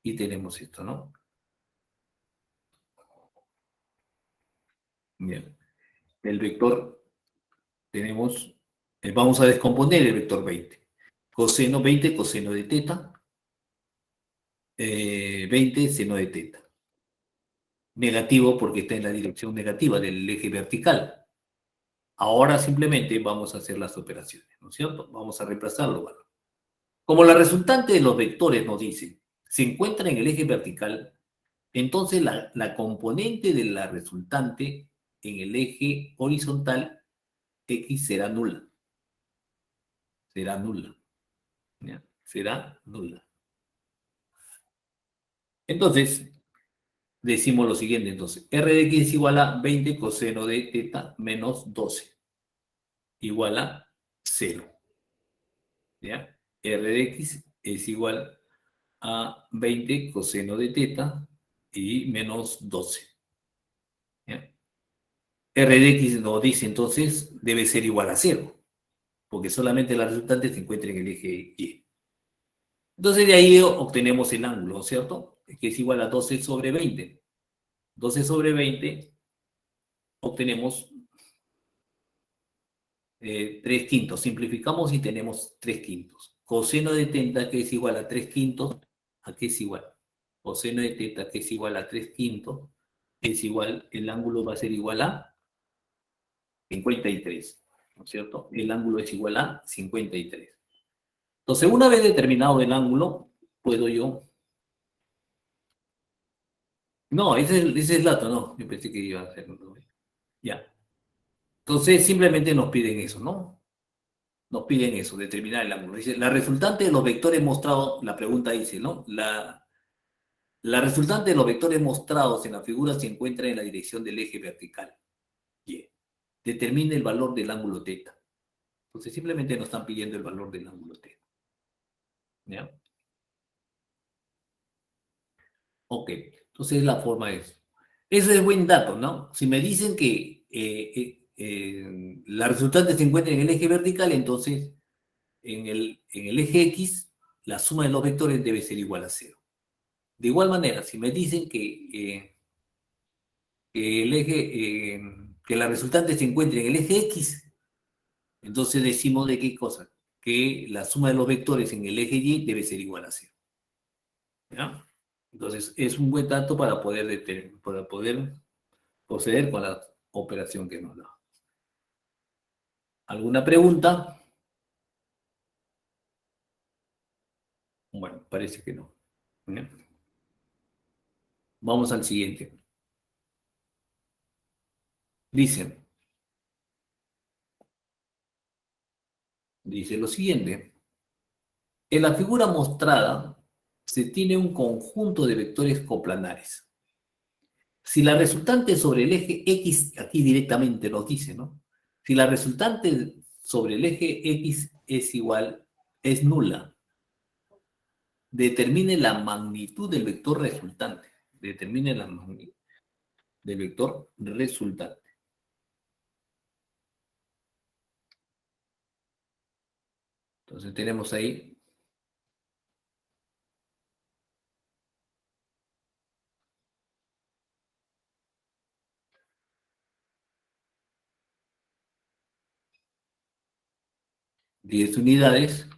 y tenemos esto, ¿no? Bien. El vector tenemos, vamos a descomponer el vector 20. Coseno 20, coseno de teta, 20 seno de teta. Negativo porque está en la dirección negativa del eje vertical. Ahora simplemente vamos a hacer las operaciones, ¿no es cierto? Vamos a reemplazarlo, ¿vale? Como la resultante de los vectores nos dice, se encuentra en el eje vertical, entonces la componente de la resultante en el eje horizontal X será nula. Será nula. ¿Ya? Será nula. Entonces, decimos lo siguiente, entonces, R de X es igual a 20 coseno de teta menos 12, igual a 0. ¿Ya? R de X es igual a 20 coseno de teta y menos 12. ¿Ya? R de X nos dice entonces debe ser igual a 0, porque solamente la resultante se encuentra en el eje Y. Entonces de ahí obtenemos el ángulo, ¿cierto? Que es igual a 12 sobre 20. 12 sobre 20 obtenemos 3 quintos. Simplificamos y tenemos 3 quintos. Coseno de teta, que es igual a 3 quintos, ¿a qué es igual? Coseno de teta, que es igual a 3 quintos, es igual, el ángulo va a ser igual a 53, ¿no es cierto? El ángulo es igual a 53. Entonces, una vez determinado el ángulo, puedo yo... No, ese es el dato, no. Yo pensé que iba a hacerlo. Ya. Entonces, simplemente nos piden eso, ¿no? Nos piden eso, determinar el ángulo. Dice, la resultante de los vectores mostrados, la pregunta dice, ¿no? La resultante de los vectores mostrados en la figura se encuentra en la dirección del eje vertical. Y determine el valor del ángulo teta. Entonces, simplemente nos están pidiendo el valor del ángulo teta. ¿Ya? Ok, entonces la forma es. Ese es buen dato, ¿no? Si me dicen que la resultante se encuentra en el eje vertical, entonces en el eje X, la suma de los vectores debe ser igual a 0. De igual manera, si me dicen que la resultante se encuentra en el eje X, entonces decimos de qué cosa, que la suma de los vectores en el eje Y debe ser igual a 0. ¿Ya? Entonces, es un buen dato para poder proceder con la operación que nos da. ¿Alguna pregunta? Bueno, parece que no. ¿Ya? Vamos al siguiente. Dice lo siguiente. En la figura mostrada se tiene un conjunto de vectores coplanares. Si la resultante sobre el eje X, aquí directamente nos dice, ¿no? Si la resultante sobre el eje X es nula, determine la magnitud del vector resultante. Determine la magnitud del vector resultante. Entonces tenemos ahí ...10 unidades,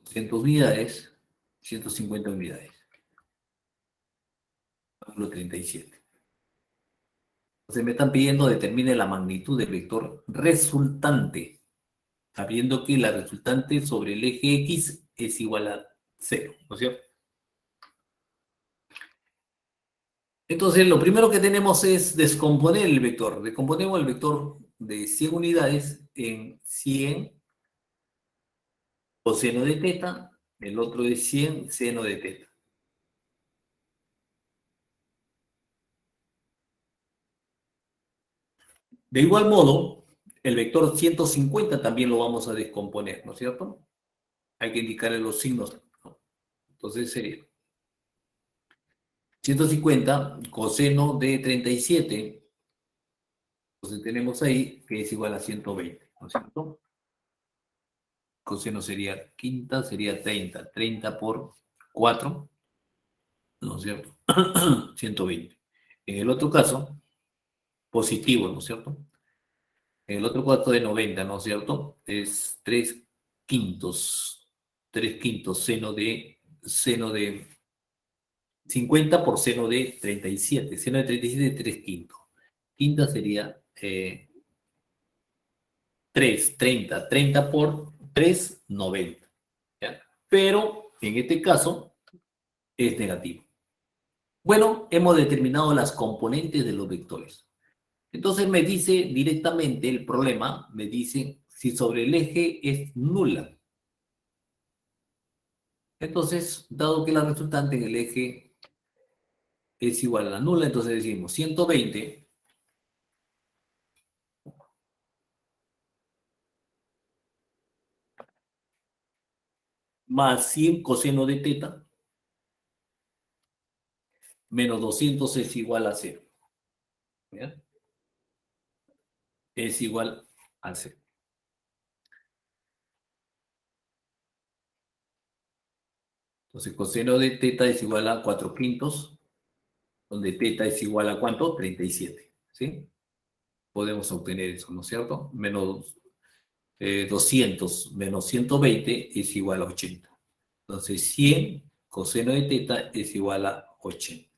200 unidades, 150 unidades. Ángulo 37. Entonces me están pidiendo determine la magnitud del vector resultante, sabiendo que la resultante sobre el eje X es igual a 0, ¿no es cierto? Entonces, lo primero que tenemos es descomponer el vector. Descomponemos el vector de 100 unidades en 100 coseno de teta, el otro de 100 seno de teta. De igual modo, el vector 150 también lo vamos a descomponer, ¿no es cierto? Hay que indicarle los signos, ¿no? Entonces sería 150 coseno de 37, entonces tenemos ahí que es igual a 120, ¿no es cierto? Coseno sería quinta, sería 30. 30 por 4, ¿no es cierto? 120. En el otro caso, positivo, ¿no es cierto? En el otro cuarto de 90, ¿no es cierto? Es 3 quintos. 3 quintos seno de 50 por seno de 37. Seno de 37 es 3 quintos. Quinta sería 3, 30. 30 por 3, 90. ¿Ya? Pero en este caso, es negativo. Bueno, hemos determinado las componentes de los vectores. Entonces me dice directamente el problema, me dice si sobre el eje es nula. Entonces, dado que la resultante en el eje es igual a la nula, entonces decimos 120 más 100 coseno de teta menos 200 es igual a 0. ¿Ya? Es igual a 0. Entonces, coseno de teta es igual a 4 quintos, donde teta es igual a ¿cuánto? 37. ¿Sí? Podemos obtener eso, ¿no es cierto? Menos 200 menos 120 es igual a 80. Entonces, 100 coseno de teta es igual a 80.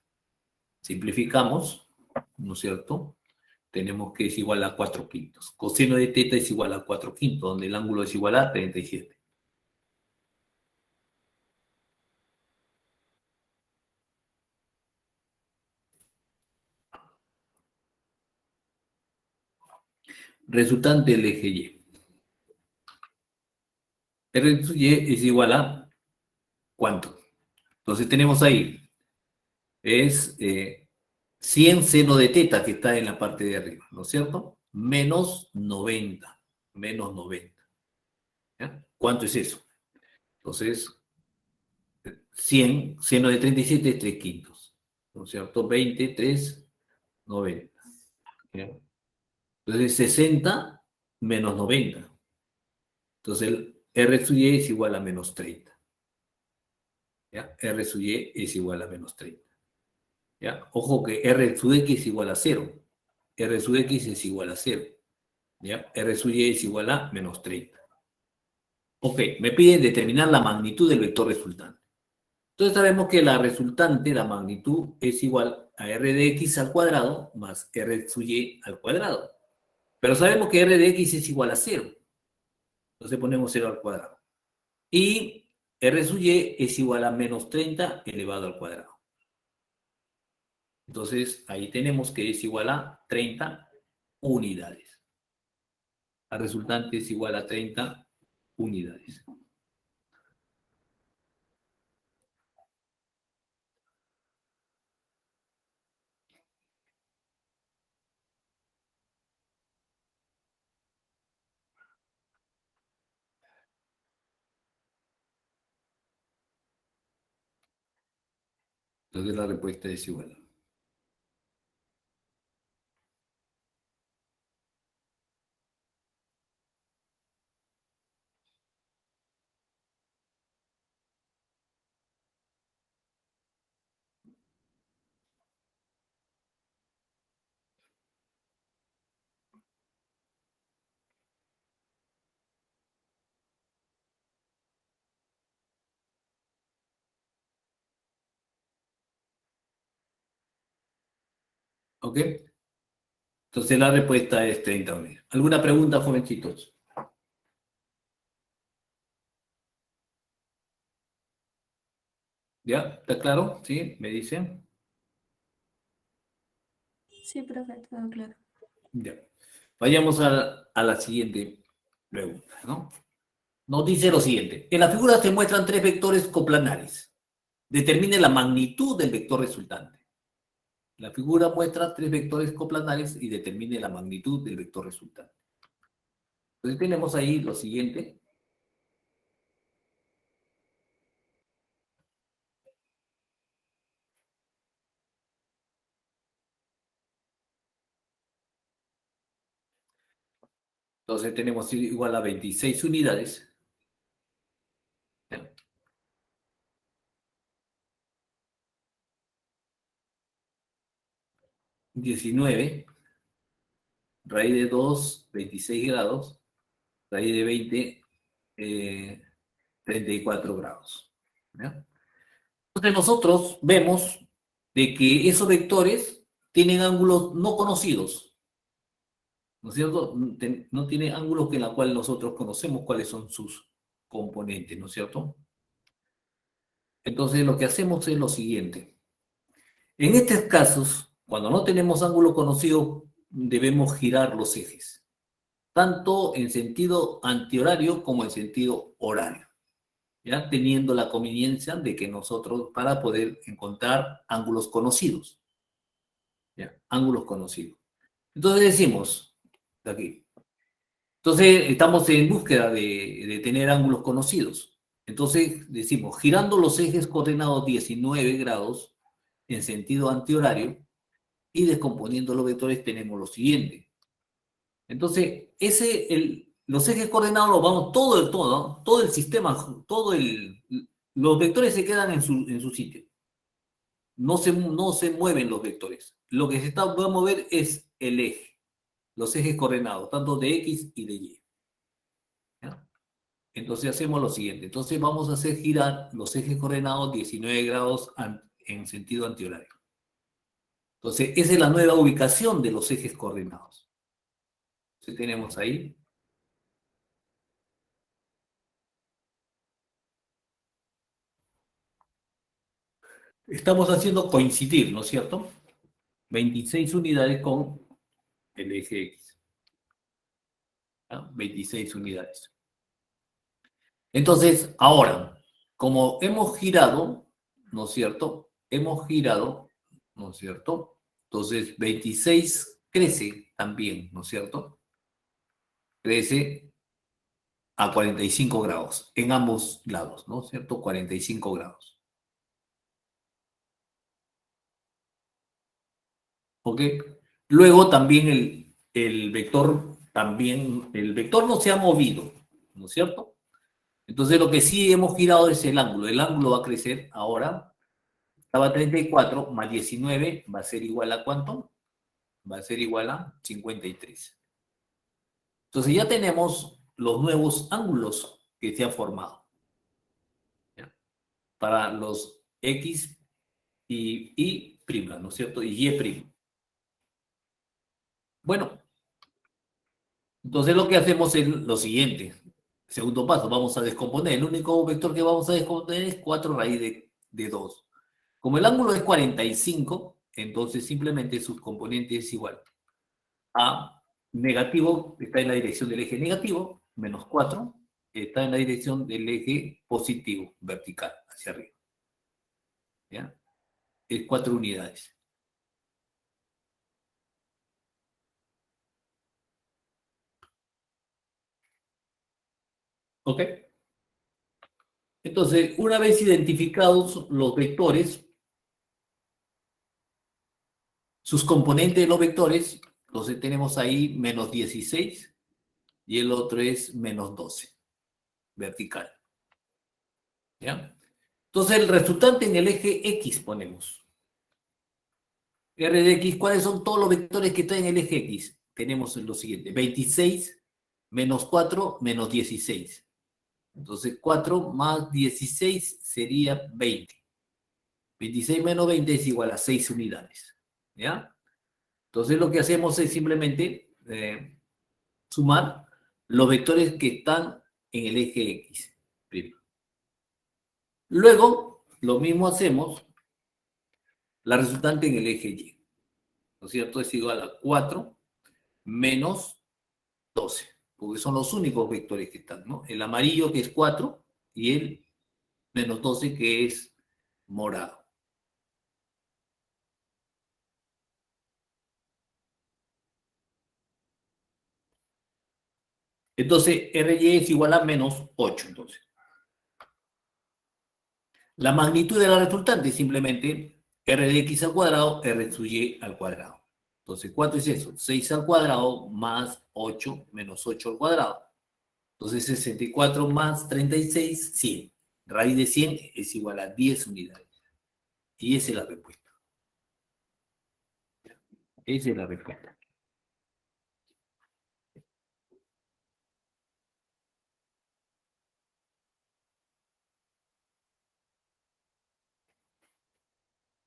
Simplificamos, ¿no es cierto? Tenemos que es igual a 4 quintos. Coseno de teta es igual a 4 quintos, donde el ángulo es igual a 37. Resultante del eje Y. R de Y es igual a ¿cuánto? Entonces tenemos ahí, es 100 seno de teta que está en la parte de arriba, ¿no es cierto? Menos 90, menos 90. ¿Ya? ¿Cuánto es eso? Entonces, 100 seno de 37 es 3 quintos, ¿no es cierto? 20, 3, 90. ¿Ya? Entonces, 60 menos 90. Entonces, el R sub Y es igual a menos 30. ¿Ya? R sub Y es igual a menos 30. ¿Ya? Ojo que R sub X es igual a 0. R sub X es igual a 0. ¿Ya? R sub Y es igual a menos 30. Ok, me piden determinar la magnitud del vector resultante. Entonces sabemos que la resultante, la magnitud, es igual a R de X al cuadrado más R sub Y al cuadrado. Pero sabemos que R de X es igual a 0. Entonces ponemos 0 al cuadrado. Y R sub Y es igual a menos 30 elevado al cuadrado. Entonces ahí tenemos que es igual a 30 unidades. La resultante es igual a 30 unidades. Entonces la respuesta es igual. ¿Ok? Entonces la respuesta es 30 unidades. ¿Alguna pregunta, jovencitos? ¿Ya? ¿Está claro? ¿Sí? ¿Me dicen? Sí, profe, todo claro. Ya. Vayamos a la siguiente pregunta, ¿no? Nos dice lo siguiente. En la figura se muestran tres vectores coplanares. Determine la magnitud del vector resultante. La figura muestra tres vectores coplanares y determine la magnitud del vector resultante. Entonces tenemos ahí lo siguiente. Entonces tenemos igual a 26 unidades. 19, raíz de 2, 26 grados, raíz de 20, 34 grados. ¿Ya? Entonces nosotros vemos de que esos vectores tienen ángulos no conocidos, ¿no es cierto? No tienen ángulos que en la cual nosotros conocemos cuáles son sus componentes, ¿no es cierto? Entonces lo que hacemos es lo siguiente. En estos casos, cuando no tenemos ángulo conocido, debemos girar los ejes, tanto en sentido antihorario como en sentido horario, ¿ya? Teniendo la conveniencia de que nosotros, para poder encontrar ángulos conocidos, ¿ya? Ángulos conocidos. Entonces decimos, de aquí, entonces estamos en búsqueda de tener ángulos conocidos. Entonces decimos, girando los ejes coordenados 19 grados en sentido antihorario y descomponiendo los vectores tenemos lo siguiente. Entonces, los ejes coordenados los vamos todo el sistema, los vectores se quedan en su sitio. No se mueven los vectores. Lo que va a mover es el eje, los ejes coordenados, tanto de X y de Y. ¿Ya? Entonces hacemos lo siguiente. Entonces vamos a hacer girar los ejes coordenados 19 grados en sentido antihorario. Entonces, esa es la nueva ubicación de los ejes coordenados. Entonces tenemos ahí. Estamos haciendo coincidir, ¿no es cierto? 26 unidades con el eje X. ¿Ya? 26 unidades. Entonces, ahora, como hemos girado, ¿no es cierto? Hemos girado, ¿no es cierto? Entonces, 26 crece también, ¿no es cierto? Crece a 45 grados en ambos lados, ¿no es cierto? 45 grados. ¿Ok? Luego también el vector no se ha movido, ¿no es cierto? Entonces lo que sí hemos girado es el ángulo. El ángulo va a crecer ahora. Estaba 34 más 19 va a ser igual a ¿cuánto? Va a ser igual a 53. Entonces ya tenemos los nuevos ángulos que se han formado, ¿ya? Para los X y Y prima, ¿no es cierto? Y Y prima. Bueno, entonces lo que hacemos es lo siguiente. Segundo paso, vamos a descomponer. El único vector que vamos a descomponer es 4 raíz de 2. Como el ángulo es 45, entonces simplemente su componente es igual a negativo, está en la dirección del eje negativo, menos 4, está en la dirección del eje positivo, vertical, hacia arriba. ¿Ya? Es 4 unidades. ¿Ok? Entonces, una vez identificados los vectores, sus componentes de los vectores, entonces tenemos ahí menos 16 y el otro es menos 12, vertical. ¿Ya? Entonces, el resultante en el eje X ponemos. R de X, ¿cuáles son todos los vectores que están en el eje X? Tenemos lo siguiente, 26 menos 4 menos 16. Entonces, 4 más 16 sería 20. 26 menos 20 es igual a 6 unidades. ¿Ya? Entonces, lo que hacemos es simplemente sumar los vectores que están en el eje X. Primero. Luego, lo mismo hacemos la resultante en el eje Y. ¿No es cierto? Es igual a 4 menos 12, porque son los únicos vectores que están, ¿no? El amarillo que es 4 y el menos 12 que es morado. Entonces, RY es igual a menos 8, entonces. La magnitud de la resultante es simplemente R de X al cuadrado, R sub Y al cuadrado. Entonces, ¿cuánto es eso? 6 al cuadrado más 8 menos 8 al cuadrado. Entonces, 64 más 36, 100. Raíz de 100 es igual a 10 unidades. Y esa es la respuesta. Esa es la respuesta.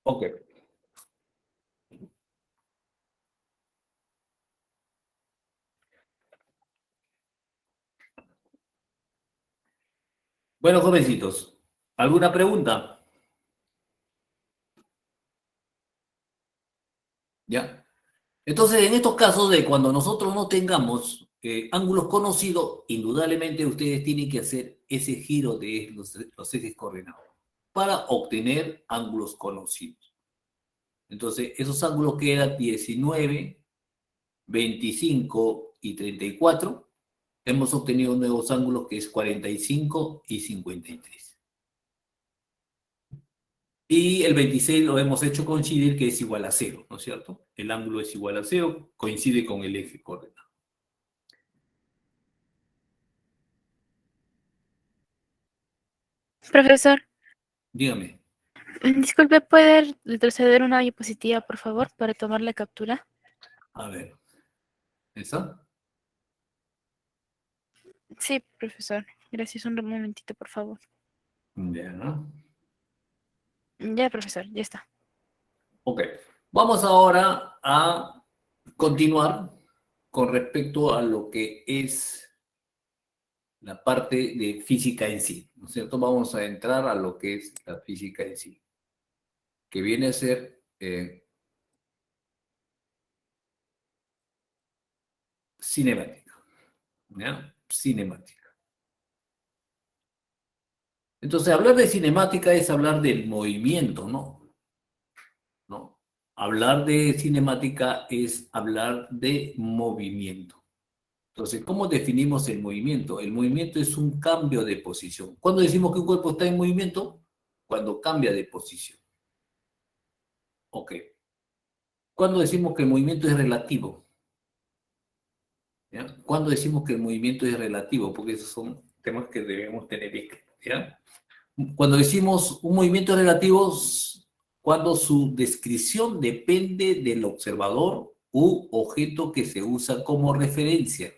Ok. Bueno, jovencitos, ¿alguna pregunta? Entonces, en estos casos de cuando nosotros no tengamos ángulos conocidos, indudablemente ustedes tienen que hacer ese giro de los ejes coordenados para obtener ángulos conocidos. Entonces, esos ángulos que eran 19, 25 y 34, hemos obtenido nuevos ángulos que es 45 y 53. Y el 26 lo hemos hecho coincidir que es igual a 0, ¿no es cierto? El ángulo es igual a 0, coincide con el eje coordenado. Profesor, Dígame, disculpe, ¿puede retroceder una diapositiva, por favor, para tomar la captura? a ver, ¿esa? Sí, profesor. Gracias. Un momentito, por favor. Ya, ¿no? Ya, profesor, ya está. Ok, vamos ahora a continuar con respecto a lo que es la parte de física en sí, ¿no es cierto? Vamos a entrar a lo que es la física en sí, que viene a ser cinemática, ¿ya? Cinemática. Entonces, hablar de cinemática es hablar del movimiento, ¿no? ¿No? Hablar de cinemática es hablar de movimiento. Entonces, ¿cómo definimos el movimiento? El movimiento es un cambio de posición. ¿Cuándo decimos que un cuerpo está en movimiento? Cuando cambia de posición. Ok. ¿Cuándo decimos que el movimiento es relativo? ¿Ya? ¿Cuándo decimos que el movimiento es relativo? Porque esos son temas que debemos tener bien claros, ¿ya? Cuando decimos un movimiento relativo, cuando su descripción depende del observador u objeto que se usa como referencia.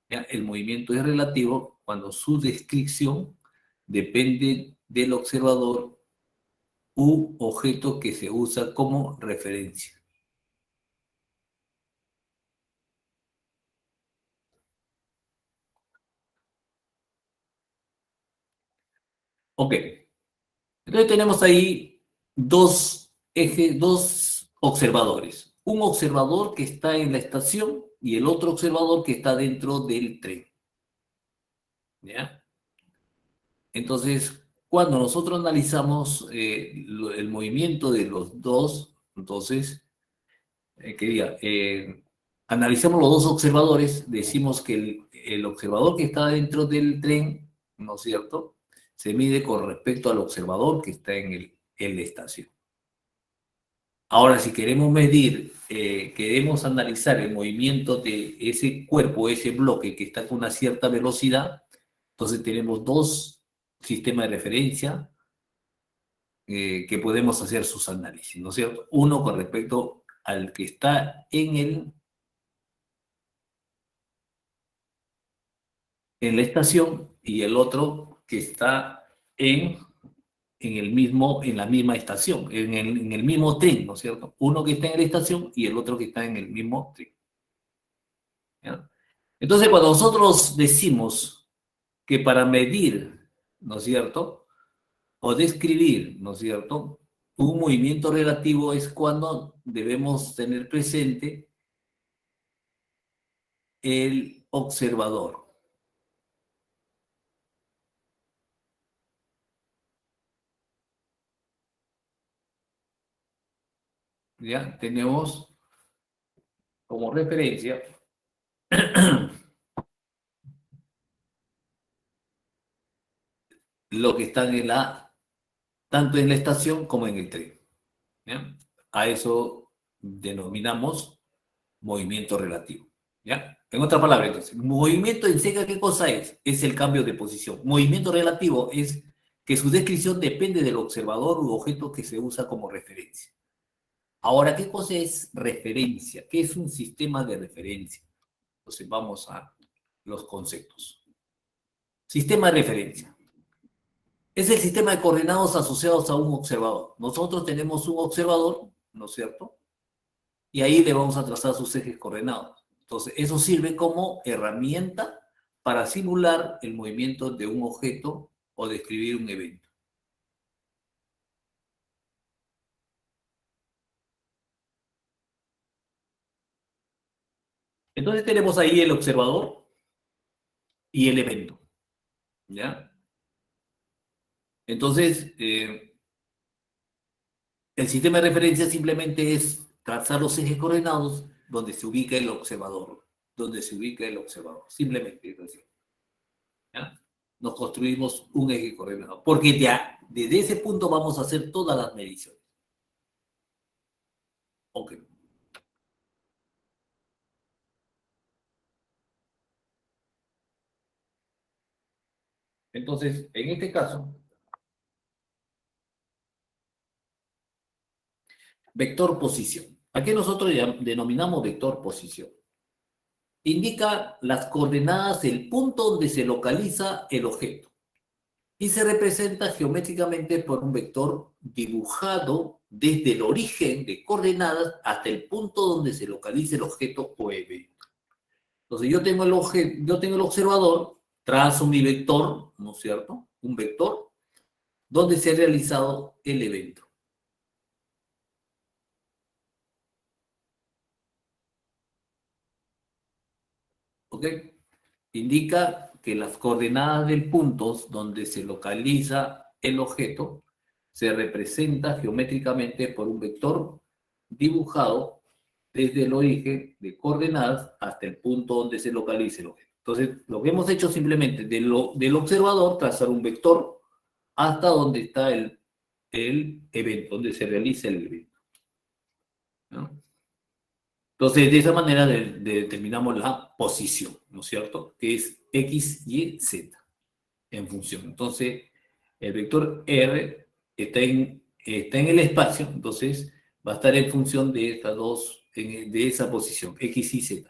¿Ya? El movimiento es relativo cuando su descripción depende del observador u objeto que se usa como referencia. Ok, entonces tenemos ahí dos ejes, dos observadores. Un observador que está en la estación y el otro observador que está dentro del tren. ¿Ya? Entonces, cuando nosotros analizamos el movimiento de los dos, entonces, ¿qué diga? Analizamos los dos observadores, decimos que el observador que está dentro del tren, ¿no es cierto?, se mide con respecto al observador que está en la estación. Ahora, si queremos medir, queremos analizar el movimiento de ese cuerpo, ese bloque que está con una cierta velocidad, entonces tenemos dos sistemas de referencia que podemos hacer sus análisis, ¿no es cierto? Uno con respecto al que está en la estación y el otro que está en la misma estación, en el mismo tren, ¿no es cierto? Uno que está en la estación y el otro que está en el mismo tren. ¿Ya? Entonces, cuando nosotros decimos que para medir, ¿no es cierto?, o describir, ¿no es cierto?, un movimiento relativo es cuando debemos tener presente el observador. ¿Ya? Tenemos como referencia lo que están tanto en la estación como en el tren. ¿Ya? A eso denominamos movimiento relativo. ¿Ya? En otras palabras, entonces, movimiento en seca, ¿qué cosa es? Es el cambio de posición. Movimiento relativo es que su descripción depende del observador u objeto que se usa como referencia. Ahora, ¿qué cosa es referencia? ¿Qué es un sistema de referencia? Entonces, vamos a los conceptos. Sistema de referencia. Es el sistema de coordenadas asociados a un observador. Nosotros tenemos un observador, ¿no es cierto?, y ahí le vamos a trazar sus ejes coordenados. Entonces, eso sirve como herramienta para simular el movimiento de un objeto o describir un evento. Entonces tenemos ahí el observador y el evento, ¿ya? Entonces, el sistema de referencia simplemente es trazar los ejes coordenados donde se ubica el observador, simplemente es así, ¿ya? Nos construimos un eje coordenado, porque ya desde ese punto vamos a hacer todas las mediciones. Ok. Entonces, en este caso, vector posición. ¿A qué nosotros denominamos vector posición? Indica las coordenadas del punto donde se localiza el objeto y se representa geométricamente por un vector dibujado desde el origen de coordenadas hasta el punto donde se localiza el objeto o evento. Entonces yo tengo el observador, trazo mi vector, ¿no es cierto? Un vector donde se ha realizado el evento. ¿Ok? Indica que las coordenadas del punto donde se localiza el objeto se representa geométricamente por un vector dibujado desde el origen de coordenadas hasta el punto donde se localiza el objeto. Entonces, lo que hemos hecho simplemente del observador, trazar un vector hasta donde está el evento, donde se realiza el evento, ¿no? Entonces, de esa manera determinamos la posición, ¿no es cierto? Que es X, Y, Z en función. Entonces, el vector R está en el espacio, entonces va a estar en función de estas dos, de esa posición, X y Z.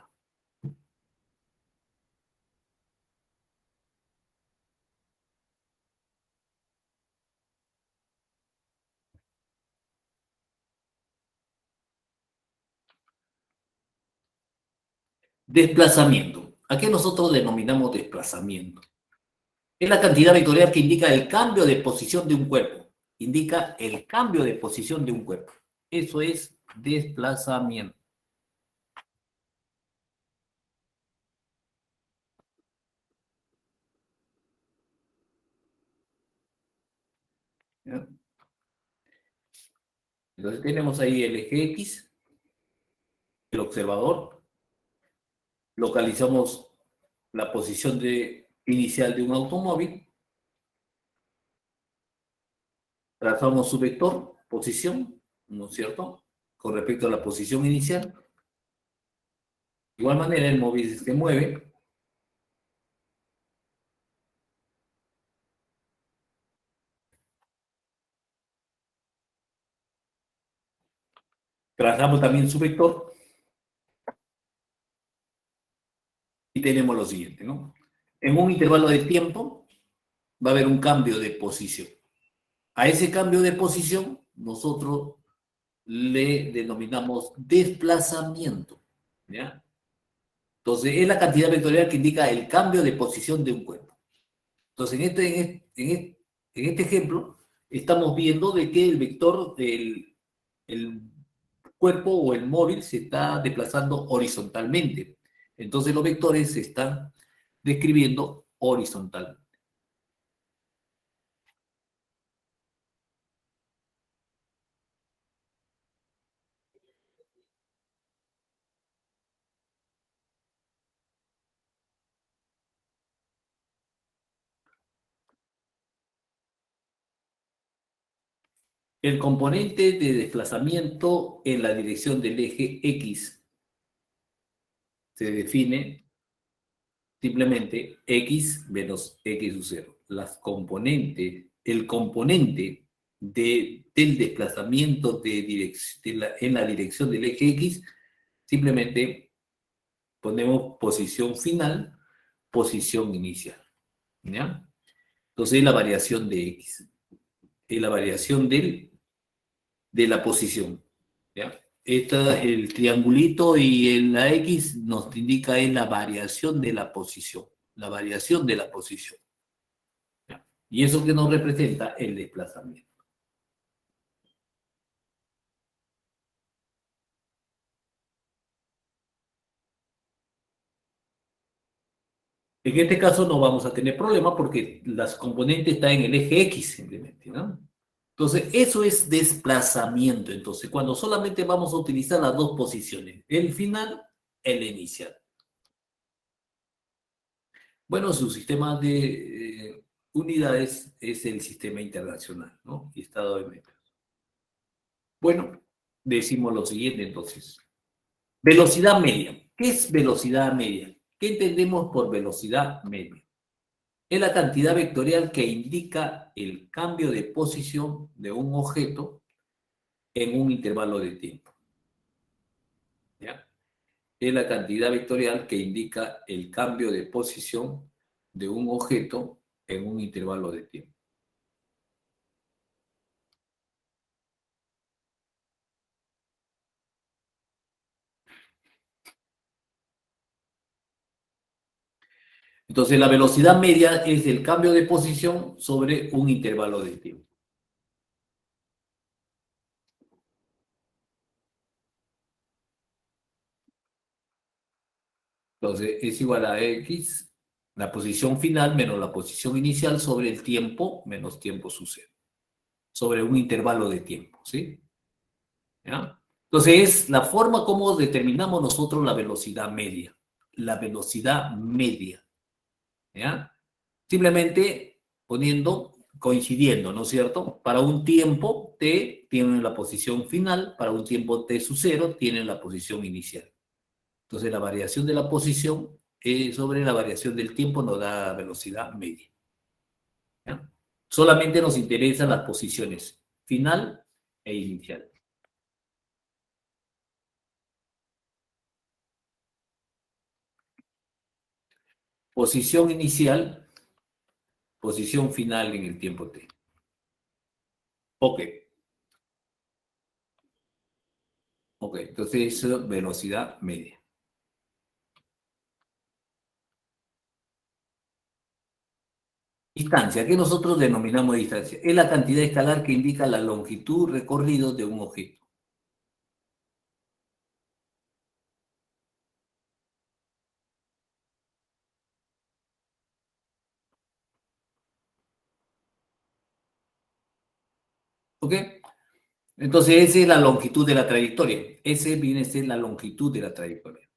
Desplazamiento. ¿A qué nosotros denominamos desplazamiento? Es la cantidad vectorial que indica el cambio de posición de un cuerpo. Indica el cambio de posición de un cuerpo. Eso es desplazamiento. ¿Ya? Entonces tenemos ahí el eje X, el observador, localizamos la posición inicial de un automóvil, trazamos su vector, posición, ¿no es cierto? Con respecto a la posición inicial. De igual manera, el móvil se mueve. Trazamos también su vector y tenemos lo siguiente, ¿no? En un intervalo de tiempo va a haber un cambio de posición. A ese cambio de posición nosotros le denominamos desplazamiento, ¿ya? Entonces, es la cantidad vectorial que indica el cambio de posición de un cuerpo. Entonces, en este ejemplo, estamos viendo de que el vector del el cuerpo o el móvil se está desplazando horizontalmente. Entonces, los vectores se están describiendo horizontalmente. El componente de desplazamiento en la dirección del eje X se define simplemente X menos X sub 0. El componente del desplazamiento en la dirección del eje X, simplemente ponemos posición final, posición inicial, ¿ya? Entonces es la variación de X, es la variación de la posición, ¿ya? El triangulito y la X nos indica es la variación de la posición, la variación de la posición, ¿ya? Y eso que nos representa el desplazamiento. En este caso no vamos a tener problema porque las componentes están en el eje X simplemente, ¿no? Entonces, eso es desplazamiento. Entonces, cuando solamente vamos a utilizar las dos posiciones, el final, el inicial. Bueno, su sistema de unidades es el sistema internacional, ¿no? Y estado de metros. Bueno, decimos lo siguiente entonces. Velocidad media. ¿Qué es velocidad media? ¿Qué entendemos por velocidad media? Es la cantidad vectorial que indica el cambio de posición de un objeto en un intervalo de tiempo. ¿Ya? Es la cantidad vectorial que indica el cambio de posición de un objeto en un intervalo de tiempo. Entonces, la velocidad media es el cambio de posición sobre un intervalo de tiempo. Entonces, es igual a X, la posición final menos la posición inicial sobre el tiempo menos tiempo sucede. Sobre un intervalo de tiempo, ¿sí? ¿Ya? Entonces, es la forma como determinamos nosotros la velocidad media. La velocidad media. ¿Ya? Simplemente coincidiendo, ¿no es cierto? Para un tiempo t tienen la posición final, para un tiempo t sub 0 tienen la posición inicial. Entonces la variación de la posición sobre la variación del tiempo nos da velocidad media. ¿Ya? Solamente nos interesan las posiciones final e inicial. Posición inicial, posición final en el tiempo t. Ok. Ok, entonces eso es velocidad media. Distancia, ¿qué nosotros denominamos distancia? Es la cantidad escalar que indica la longitud recorrido de un objeto. ¿Ok? Entonces, esa es la longitud de la trayectoria. Ese viene a ser la longitud de la trayectoria.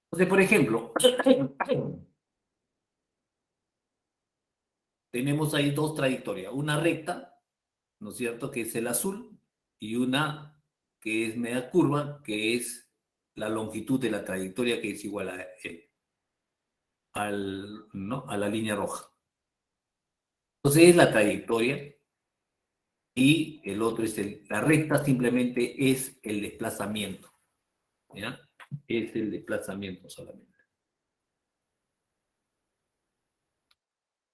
Entonces, por ejemplo, tenemos ahí dos trayectorias. Una recta, ¿no es cierto?, que es el azul, y una que es media curva, que es la longitud de la trayectoria, que es igual ¿no?, a la línea roja. Entonces, es la trayectoria. Y el otro es la recta, simplemente es el desplazamiento. ¿Ya? Es el desplazamiento solamente.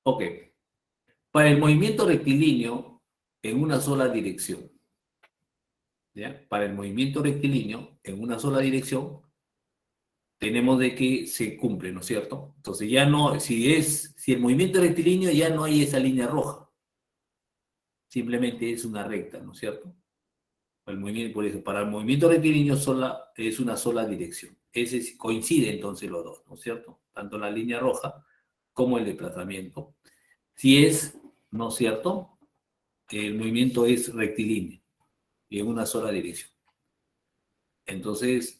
Ok. Para el movimiento rectilíneo en una sola dirección. ¿Ya? Para el movimiento rectilíneo en una sola dirección, tenemos de que se cumple, ¿no es cierto? Entonces ya no, si el movimiento rectilíneo ya no hay esa línea roja. Simplemente es una recta, ¿no es cierto? Por eso, para el movimiento rectilíneo es una sola dirección. Coincide entonces los dos, ¿no es cierto? Tanto la línea roja como el desplazamiento. Si es, ¿no es cierto?, el movimiento es rectilíneo y en una sola dirección. Entonces,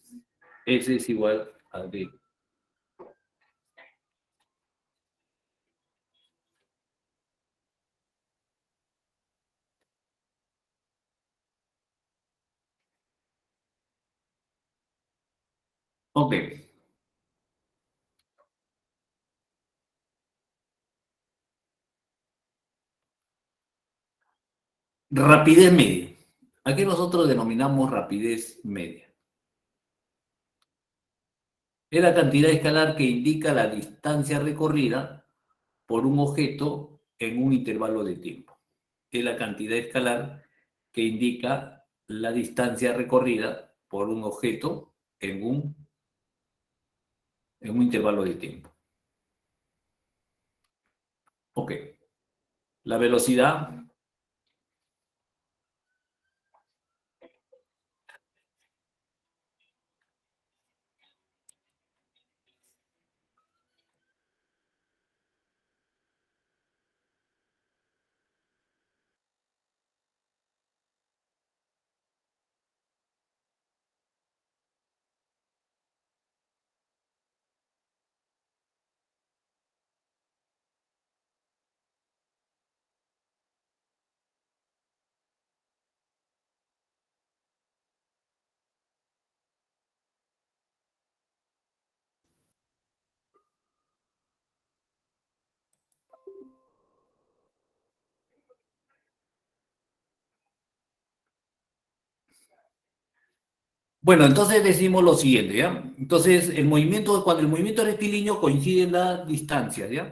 ese es igual a D. Ok. Rapidez media. Aquí nosotros denominamos rapidez media. Es la cantidad escalar que indica la distancia recorrida por un objeto en un intervalo de tiempo. Es la cantidad escalar que indica la distancia recorrida por un objeto en un intervalo de tiempo. Ok. La velocidad Bueno, entonces decimos lo siguiente, ¿ya? Entonces, cuando el movimiento rectilíneo coincide en la distancia, ¿ya?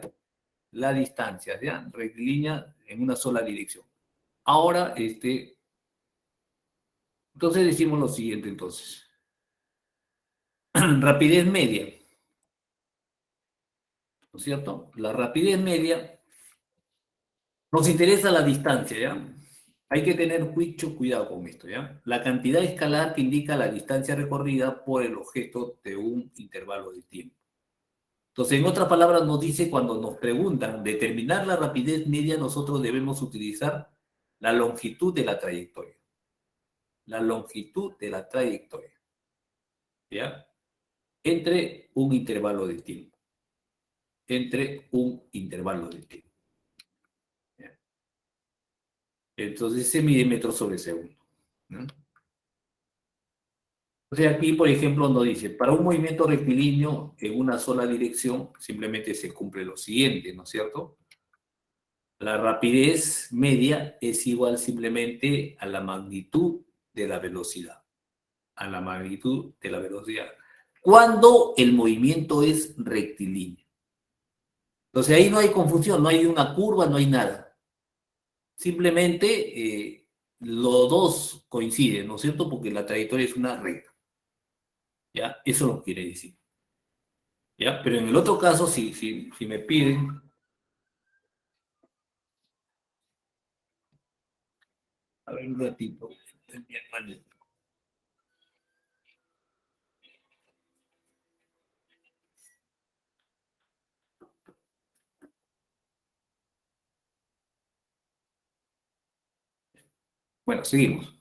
La distancia, ¿ya? Rectilínea en una sola dirección. Ahora, entonces decimos lo siguiente, entonces. Rapidez media, ¿no es cierto? La rapidez media nos interesa la distancia, ¿ya? Hay que tener mucho cuidado con esto, ¿ya? La cantidad escalar que indica la distancia recorrida por el objeto de un intervalo de tiempo. Entonces, en otras palabras, nos dice cuando nos preguntan determinar la rapidez media, nosotros debemos utilizar la longitud de la trayectoria. La longitud de la trayectoria, ¿ya? Entre un intervalo de tiempo. Entre un intervalo de tiempo. ¿Ya? Entonces, se mide metros sobre segundo, ¿no? O sea, aquí, por ejemplo, nos dice, para un movimiento rectilíneo en una sola dirección, simplemente se cumple lo siguiente, ¿no es cierto? La rapidez media es igual simplemente a la magnitud de la velocidad. A la magnitud de la velocidad. Cuando el movimiento es rectilíneo. Entonces ahí no hay confusión, no hay una curva, no hay nada. Simplemente los dos coinciden, ¿no es cierto? Porque la trayectoria es una recta. ¿Ya? Eso lo quiere decir. ¿Ya? Pero en el otro caso, si me piden... A ver, un ratito. Mi hermano. Bueno, seguimos.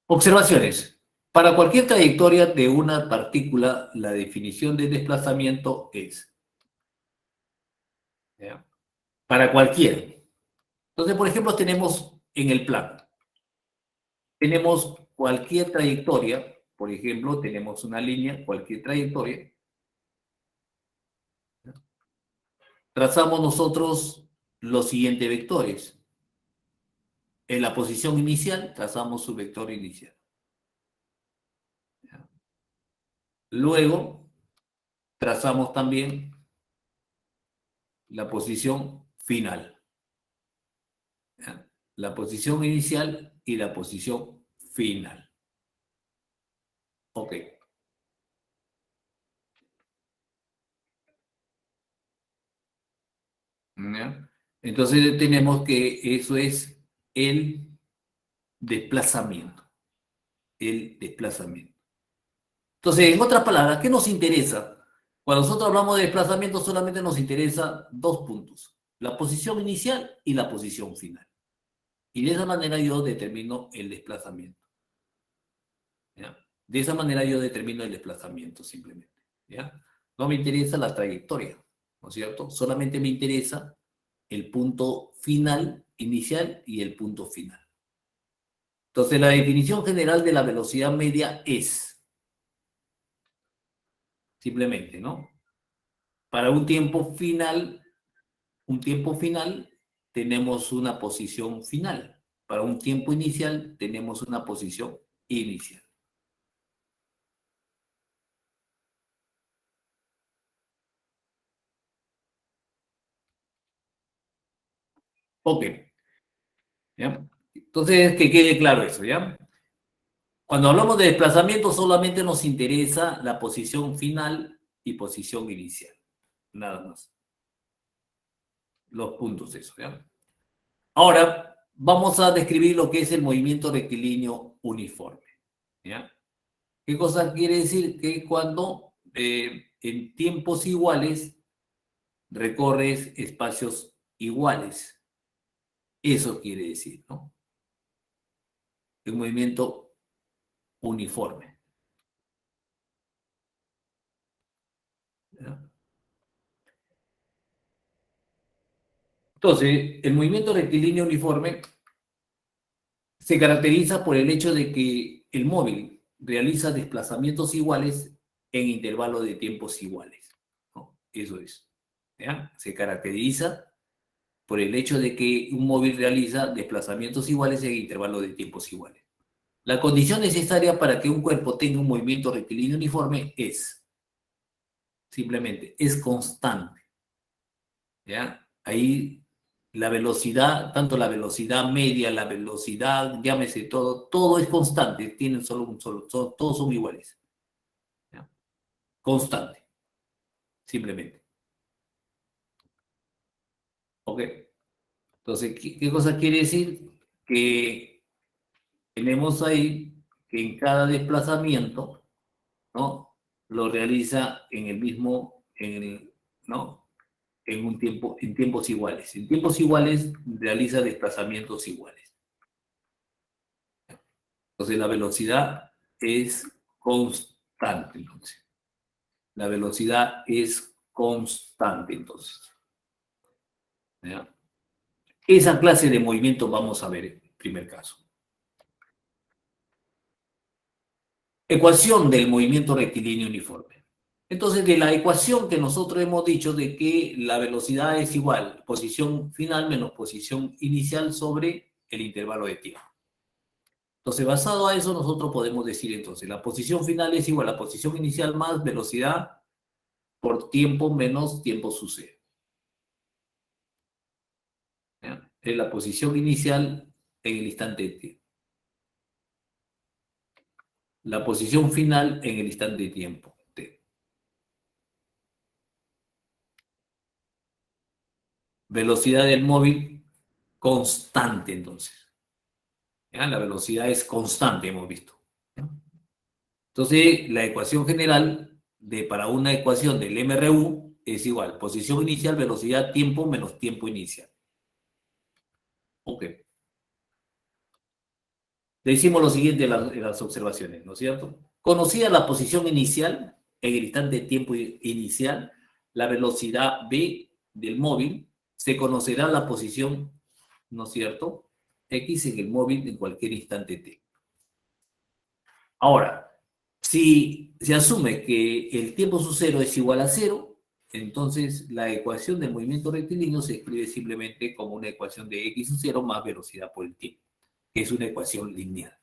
Observaciones. Para cualquier trayectoria de una partícula, la definición de desplazamiento es... ¿ya? Para cualquiera. Entonces, por ejemplo, tenemos en el plano. Tenemos cualquier trayectoria. Por ejemplo, tenemos una línea, cualquier trayectoria. Trazamos nosotros los siguientes vectores. En la posición inicial, trazamos su vector inicial. Luego, trazamos también la posición final. La posición inicial y la posición final. Ok. ¿Ya? Entonces tenemos que eso es el desplazamiento. El desplazamiento. Entonces, en otras palabras, ¿qué nos interesa? Cuando nosotros hablamos de desplazamiento, solamente nos interesa dos puntos. La posición inicial y la posición final. Y de esa manera yo determino el desplazamiento. ¿Ya? De esa manera yo determino el desplazamiento simplemente. ¿Ya? No me interesa la trayectoria, ¿no es cierto? Solamente me interesa el punto final, inicial y el punto final. Entonces, la definición general de la velocidad media es, simplemente, ¿no? Para un tiempo final, tenemos una posición final. Para un tiempo inicial, tenemos una posición inicial. Ok. ¿Ya? Entonces, que quede claro eso, ¿ya? Cuando hablamos de desplazamiento, solamente nos interesa la posición final y posición inicial. Nada más. Los puntos de eso, ¿ya? Ahora, vamos a describir lo que es el movimiento rectilíneo uniforme, ¿ya? ¿Qué cosa quiere decir? Que cuando en tiempos iguales recorres espacios iguales. Eso quiere decir, ¿no? Un movimiento uniforme. ¿Ya? Entonces, el movimiento rectilíneo uniforme se caracteriza por el hecho de que el móvil realiza desplazamientos iguales en intervalos de tiempos iguales, ¿no? Eso es. ¿Ya? Se caracteriza por el hecho de que un móvil realiza desplazamientos iguales en intervalos de tiempos iguales. La condición necesaria para que un cuerpo tenga un movimiento rectilíneo uniforme es, simplemente, es constante. ¿Ya? Ahí la velocidad, tanto la velocidad media, la velocidad, llámese todo es constante, tienen todos son iguales. ¿Ya? Constante, simplemente. ¿Ok? Entonces, ¿qué cosa quiere decir? Que tenemos ahí que en cada desplazamiento, ¿no? Lo realiza en el mismo, ¿no? En tiempos iguales. En tiempos iguales realiza desplazamientos iguales. Entonces la velocidad es constante, entonces. La velocidad es constante, entonces. ¿Ya? Esa clase de movimiento vamos a ver en el primer caso. Ecuación del movimiento rectilíneo uniforme. Entonces, de la ecuación que nosotros hemos dicho de que la velocidad es igual, posición final menos posición inicial sobre el intervalo de tiempo. Entonces, basado a eso, nosotros podemos decir entonces, la posición final es igual a la posición inicial más velocidad por tiempo menos tiempo sucede. ¿Ya? Es la posición inicial en el instante de tiempo. La posición final en el instante de tiempo. T. Velocidad del móvil constante, entonces. ¿Ya? La velocidad es constante, hemos visto. ¿Ya? Entonces, la ecuación general para una ecuación del MRU es igual. Posición inicial, velocidad, tiempo menos tiempo inicial. Ok. Decimos lo siguiente en las observaciones, ¿no es cierto? Conocida la posición inicial, en el instante de tiempo inicial, la velocidad v del móvil, se conocerá la posición, ¿no es cierto?, x en el móvil en cualquier instante t. Ahora, si se asume que el tiempo su cero es igual a cero, entonces la ecuación del movimiento rectilíneo se escribe simplemente como una ecuación de x su cero más velocidad por el tiempo, que es una ecuación lineal.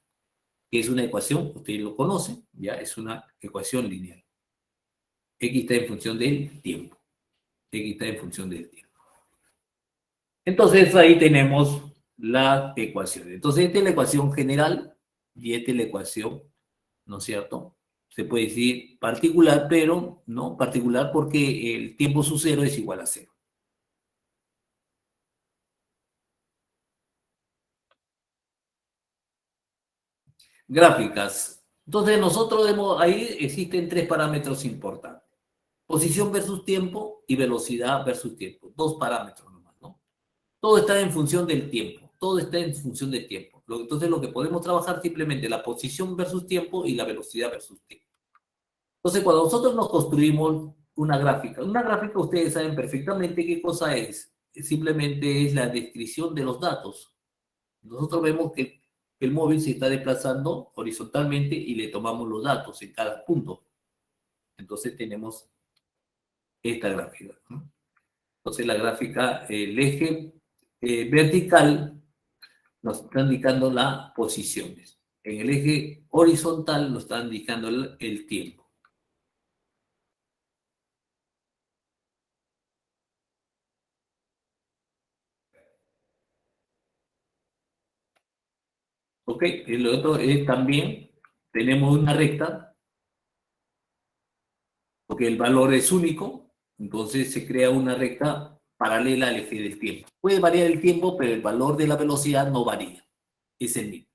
Que es una ecuación, ustedes lo conocen, ya es una ecuación lineal. X está en función del tiempo. X está en función del tiempo. Entonces ahí tenemos la ecuación. Entonces esta es la ecuación general y esta es la ecuación, ¿no es cierto? Se puede decir particular, pero no particular porque el tiempo su cero es igual a cero. Gráficas. Entonces nosotros ahí existen tres parámetros importantes. Posición versus tiempo y velocidad versus tiempo. Dos parámetros nomás, ¿no? Todo está en función del tiempo. Todo está en función del tiempo. Entonces lo que podemos trabajar simplemente la posición versus tiempo y la velocidad versus tiempo. Entonces cuando nosotros nos construimos una gráfica ustedes saben perfectamente qué cosa es. Simplemente es la descripción de los datos. Nosotros vemos que el móvil se está desplazando horizontalmente y le tomamos los datos en cada punto. Entonces tenemos esta gráfica, ¿no? Entonces la gráfica, el eje vertical nos está indicando las posiciones. En el eje horizontal nos está indicando el tiempo. ¿Ok? Y lo otro es también, tenemos una recta, porque el valor es único, entonces se crea una recta paralela al eje del tiempo. Puede variar el tiempo, pero el valor de la velocidad no varía. Es el mismo.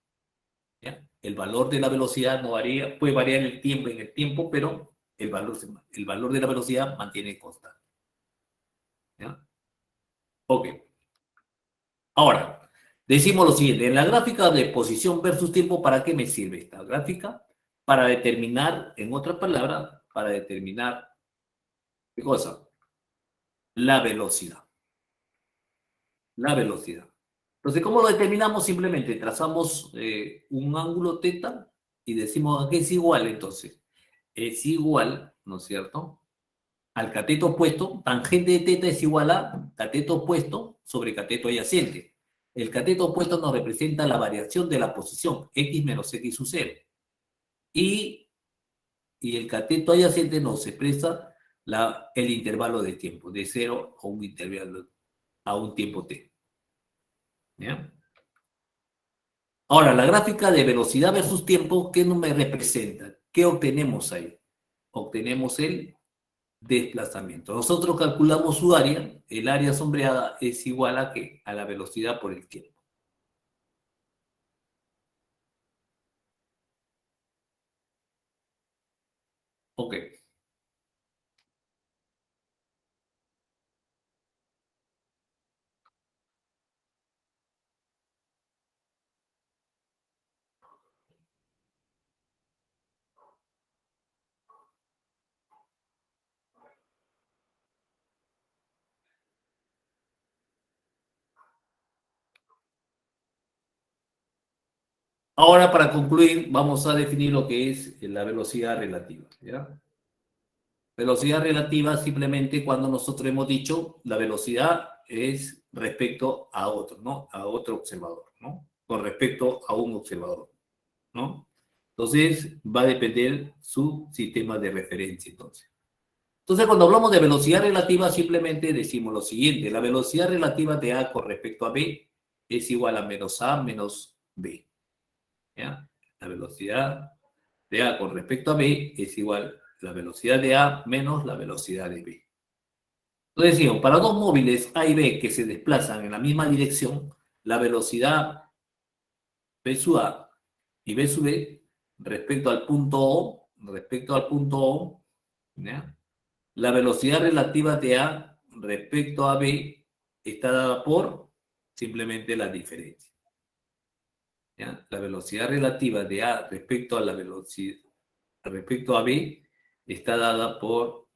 ¿Ya? El valor de la velocidad no varía, puede variar el tiempo en el tiempo, pero el valor de la velocidad mantiene constante. ¿Ya? Ok. Ahora, decimos lo siguiente. En la gráfica de posición versus tiempo, ¿para qué me sirve esta gráfica? Para determinar, en otras palabras, para determinar, ¿qué cosa? La velocidad. La velocidad. Entonces, ¿cómo lo determinamos? Simplemente trazamos un ángulo θ y decimos que es igual, entonces. Es igual, ¿no es cierto?, al cateto opuesto. Tangente de θ es igual a cateto opuesto sobre cateto adyacente. El cateto opuesto nos representa la variación de la posición, x menos x sub 0. Y el cateto adyacente nos expresa el intervalo de tiempo, de 0 a un intervalo, a un tiempo t. ¿Ya? Ahora, la gráfica de velocidad versus tiempo, ¿qué no me representa? ¿Qué obtenemos ahí? Obtenemos el desplazamiento. Nosotros calculamos su área, el área sombreada es igual a ¿qué? A la velocidad por el tiempo. Ok. Ahora, para concluir, vamos a definir lo que es la velocidad relativa. ¿Ya? Velocidad relativa simplemente cuando nosotros hemos dicho la velocidad es respecto a otro, ¿no? A otro observador, ¿no? Con respecto a un observador, ¿no? Entonces, va a depender su sistema de referencia, entonces. Entonces, cuando hablamos de velocidad relativa, simplemente decimos lo siguiente. La velocidad relativa de A con respecto a B es igual a menos A menos B. ¿Ya? La velocidad de A con respecto a B es igual a la velocidad de A menos la velocidad de B. Entonces decimos, para dos móviles A y B que se desplazan en la misma dirección, la velocidad B sub A y B sub B respecto al punto O, ¿ya? La velocidad relativa de A respecto a B está dada por simplemente la diferencia. ¿Ya? La velocidad relativa de A respecto a la velocidad respecto a B está dada por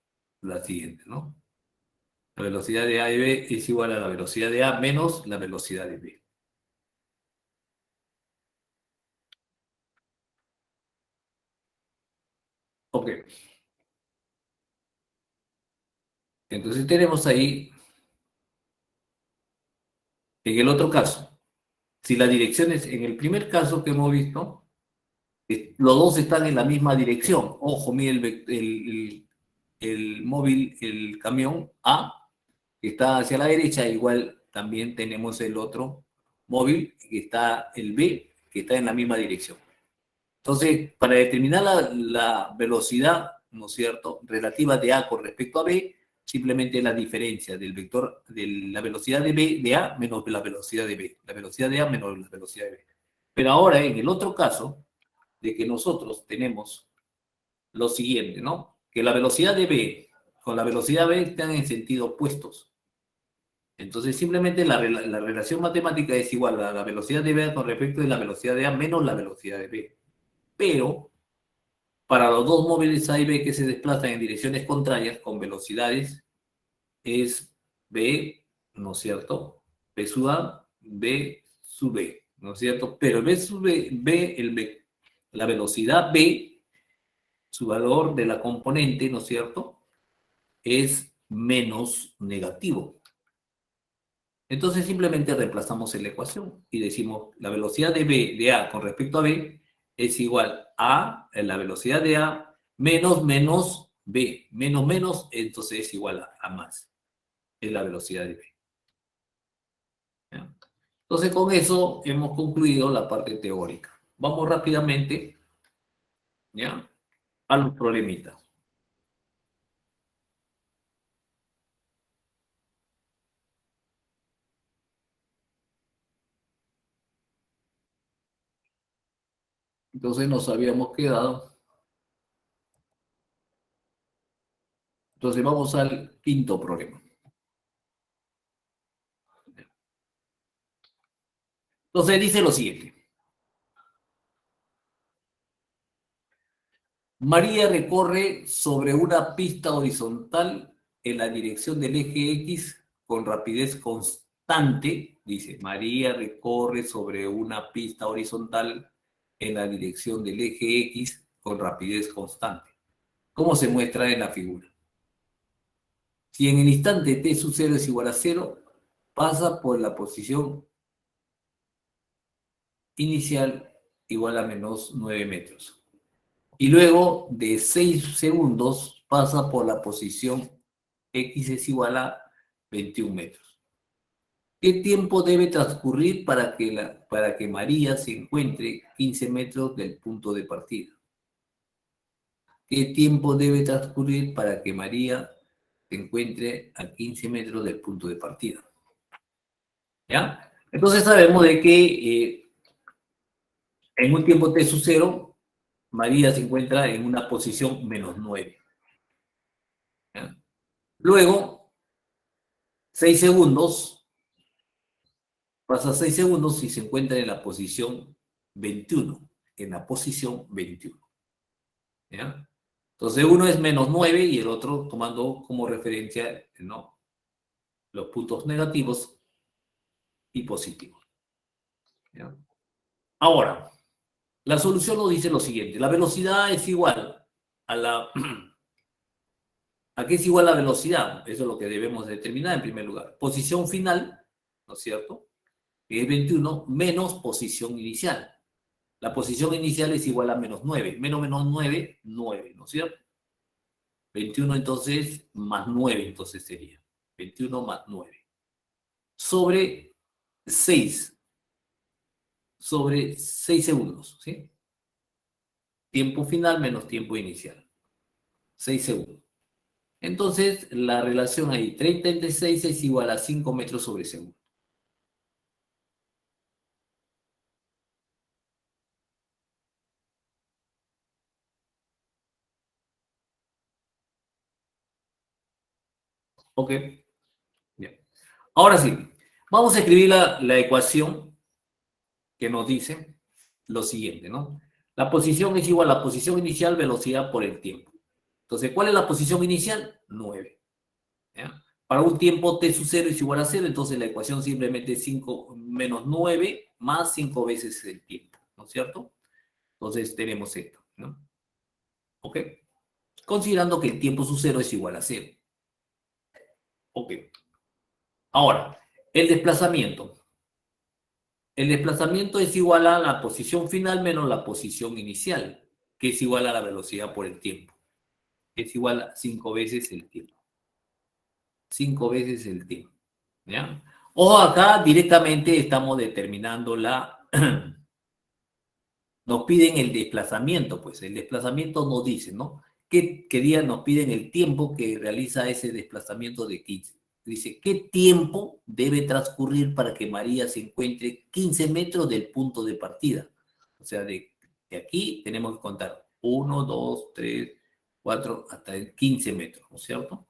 la siguiente, ¿no? La velocidad de A y B es igual a la velocidad de A menos la velocidad de B. Ok. Entonces tenemos ahí, en el otro caso, si la dirección es, en el primer caso que hemos visto, los dos están en la misma dirección. Ojo, mire el móvil, el camión A, que está hacia la derecha, igual también tenemos el otro móvil, que está el B, que está en la misma dirección. Entonces, para determinar la velocidad, ¿no es cierto?, relativa de A con respecto a B, simplemente la diferencia del vector de la velocidad de B de A menos la velocidad de B. La velocidad de A menos la velocidad de B. Pero ahora, en el otro caso, de que nosotros tenemos lo siguiente, ¿no? Que la velocidad de B con la velocidad B están en sentido opuestos. Entonces, simplemente la relación matemática es igual a la velocidad de B con respecto de la velocidad de A menos la velocidad de B. Pero, para los dos móviles A y B que se desplazan en direcciones contrarias con velocidades, es B, ¿no es cierto? B sub A, B sub B, ¿no es cierto? Pero B sub B, la velocidad B, su valor de la componente, ¿no es cierto?, es menos negativo. Entonces simplemente reemplazamos en la ecuación y decimos la velocidad de B de A con respecto a B es igual a la velocidad de A menos B. Menos, entonces es igual a más. Es la velocidad de B. ¿Ya? Entonces con eso hemos concluido la parte teórica. Vamos rápidamente, ¿ya?, a los problemitas. Entonces nos habíamos quedado. Entonces vamos al quinto problema. Entonces dice lo siguiente. María recorre sobre una pista horizontal en la dirección del eje X con rapidez constante. Dice, María recorre sobre una pista horizontal en la dirección del eje X con rapidez constante. ¿Cómo se muestra en la figura? Si en el instante t sub 0 es igual a 0, pasa por la posición inicial igual a menos 9 metros. Y luego de 6 segundos pasa por la posición X es igual a 21 metros. ¿Qué tiempo debe transcurrir para que María se encuentre 15 metros del punto de partida? ¿Qué tiempo debe transcurrir para que María se encuentre a 15 metros del punto de partida? ¿Ya? Entonces sabemos de que en un tiempo t sub 0, María se encuentra en una posición menos 9. ¿Ya? Luego, 6 segundos, pasa 6 segundos y se encuentra en la posición 21. En la posición 21. ¿Ya? Entonces uno es menos 9 y el otro tomando como referencia, ¿no?, los puntos negativos y positivos. ¿Ya? Ahora, la solución nos dice lo siguiente. La velocidad es igual a la... ¿A qué es igual la velocidad? Eso es lo que debemos determinar en primer lugar. Posición final, ¿no es cierto?, que es 21, menos posición inicial. La posición inicial es igual a menos 9. Menos 9, 9, ¿no es cierto? 21 entonces más 9 entonces sería. 21 más 9. Sobre 6. Sobre 6 segundos, ¿sí? Tiempo final menos tiempo inicial. 6 segundos. Entonces, la relación ahí, 30 entre 6 es igual a 5 metros sobre segundo. Ok. Bien. Ahora sí, vamos a escribir la ecuación que nos dice lo siguiente, ¿no? La posición es igual a la posición inicial, velocidad por el tiempo. Entonces, ¿cuál es la posición inicial? 9. ¿Ya? Para un tiempo t sub 0 es igual a 0, entonces la ecuación simplemente es 5 menos 9 más 5 veces el tiempo, ¿no es cierto? Entonces tenemos esto, ¿no? ¿Ok? Considerando que el tiempo sub 0 es igual a 0. ¿Ok? Ahora, el desplazamiento. El desplazamiento es igual a la posición final menos la posición inicial, que es igual a la velocidad por el tiempo. Es igual a 5 veces el tiempo. 5 veces el tiempo. ¿Ya? O acá directamente estamos determinando la... Nos piden el desplazamiento, pues el desplazamiento nos dice, ¿no? ¿Qué día nos piden el tiempo que realiza ese desplazamiento de 15? Dice, ¿qué tiempo debe transcurrir para que María se encuentre 15 metros del punto de partida? O sea, de aquí tenemos que contar 1, 2, 3, 4, hasta 15 metros, ¿no es cierto?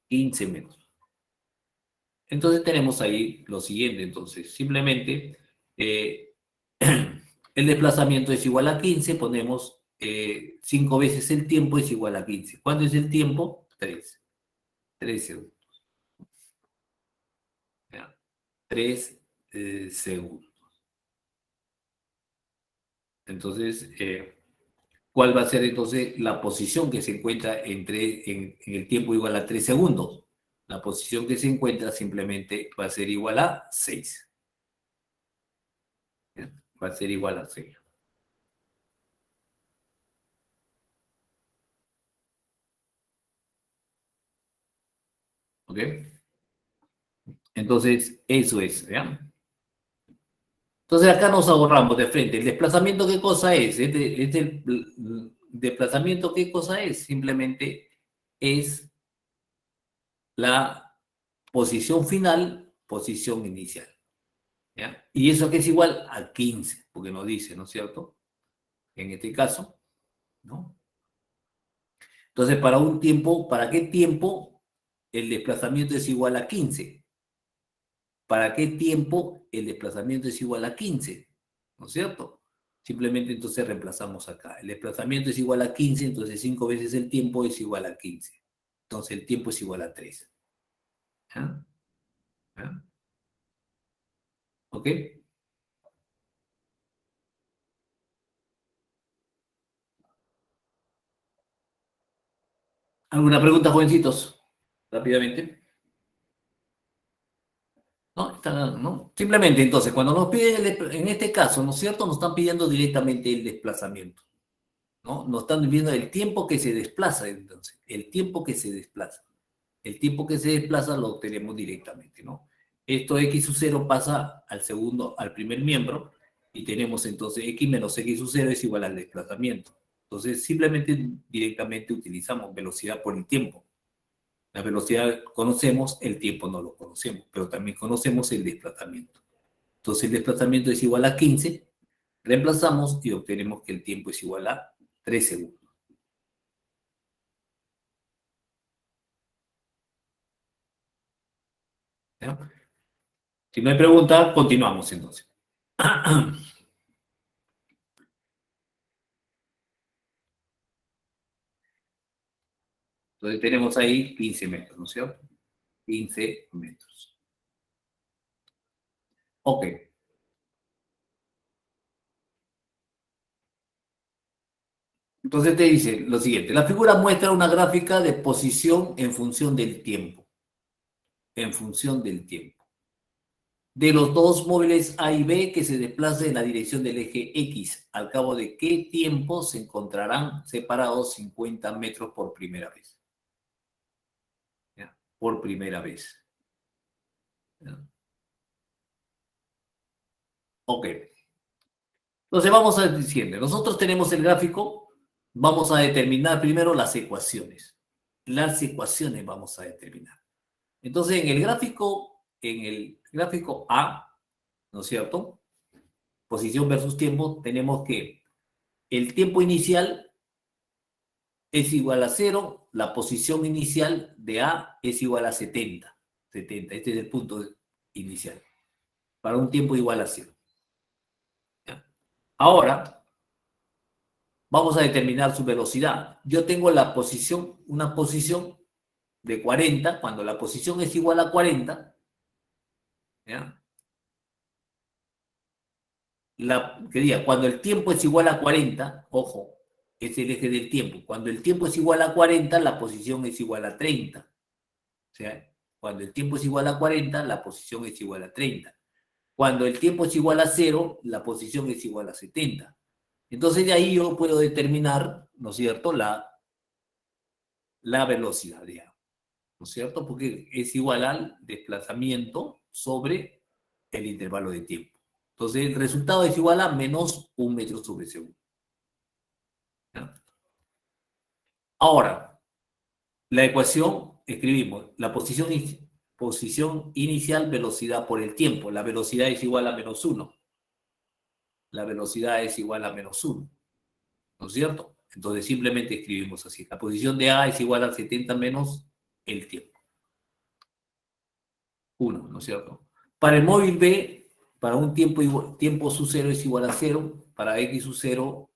15 metros. Entonces tenemos ahí lo siguiente, entonces, simplemente el desplazamiento es igual a 15, ponemos 5 veces el tiempo es igual a 15. ¿Cuánto es el tiempo? 3. 3 segundos. ¿Ya? 3 segundos. Entonces, ¿cuál va a ser entonces la posición que se encuentra en el tiempo igual a 3 segundos? La posición que se encuentra simplemente va a ser igual a 6. ¿Ya? Va a ser igual a 6. ¿Ok? Entonces, eso es, ¿ya? Entonces acá nos ahorramos de frente. ¿El desplazamiento qué cosa es? ¿Desplazamiento qué cosa es? Simplemente es la posición final, posición inicial. ¿Ya? Y eso que es igual a 15, porque nos dice, ¿no es cierto? En este caso, ¿no? Entonces, ¿para qué tiempo el desplazamiento es igual a 15? ¿Para qué tiempo el desplazamiento es igual a 15? ¿No es cierto? Simplemente entonces reemplazamos acá. El desplazamiento es igual a 15, entonces 5 veces el tiempo es igual a 15. Entonces el tiempo es igual a 3. ¿Ah? ¿Ah? ¿Ok? ¿Alguna pregunta, jovencitos? Rápidamente. ¿no? ¿no? Simplemente, entonces, cuando nos piden, en este caso, ¿no es cierto? Nos están pidiendo directamente el desplazamiento, ¿no? Nos están pidiendo el tiempo que se desplaza, entonces, el tiempo que se desplaza. El tiempo que se desplaza lo obtenemos directamente, ¿no? Esto x sub 0 pasa al primer miembro, y tenemos entonces x menos x sub 0 es igual al desplazamiento. Entonces, simplemente directamente utilizamos velocidad por el tiempo. La velocidad conocemos, el tiempo no lo conocemos, pero también conocemos el desplazamiento. Entonces, el desplazamiento es igual a 15, reemplazamos y obtenemos que el tiempo es igual a 3 segundos. ¿Ya? Si no hay pregunta, continuamos entonces. Entonces tenemos ahí 15 metros, ¿no es cierto? 15 metros. Ok. Entonces te dice lo siguiente. La figura muestra una gráfica de posición en función del tiempo. En función del tiempo. De los dos móviles A y B que se desplazan en la dirección del eje X, al cabo de qué tiempo se encontrarán separados 50 metros por primera vez. ¿Ya? Por primera vez. ¿Ya? Ok. Entonces vamos a diciendo, nosotros tenemos el gráfico, vamos a determinar primero las ecuaciones. Las ecuaciones vamos a determinar. Entonces en el gráfico A, ¿no es cierto? Posición versus tiempo, tenemos que el tiempo inicial es igual a 0, la posición inicial de A es igual a 70. 70, este es el punto inicial. Para un tiempo igual a 0. ¿Ya? Ahora, vamos a determinar su velocidad. Yo tengo una posición de 40, cuando la posición es igual a 40, ¿ya? Cuando el tiempo es igual a 40, ojo, es el eje del tiempo. Cuando el tiempo es igual a 40, la posición es igual a 30. O sea, cuando el tiempo es igual a 40, la posición es igual a 30. Cuando el tiempo es igual a 0, la posición es igual a 70. Entonces de ahí yo puedo determinar, ¿no es cierto?, la velocidad, digamos, ¿no es cierto? Porque es igual al desplazamiento sobre el intervalo de tiempo. Entonces el resultado es igual a menos 1 metro sobre segundo. ¿Ya? Ahora, la ecuación, escribimos la posición inicial, velocidad por el tiempo. La velocidad es igual a menos 1. La velocidad es igual a menos 1. ¿No es cierto? Entonces simplemente escribimos así. La posición de A es igual a 70 menos el tiempo. 1, ¿no es cierto? Para el móvil B, para un tiempo sub 0 es igual a 0. Para X sub 0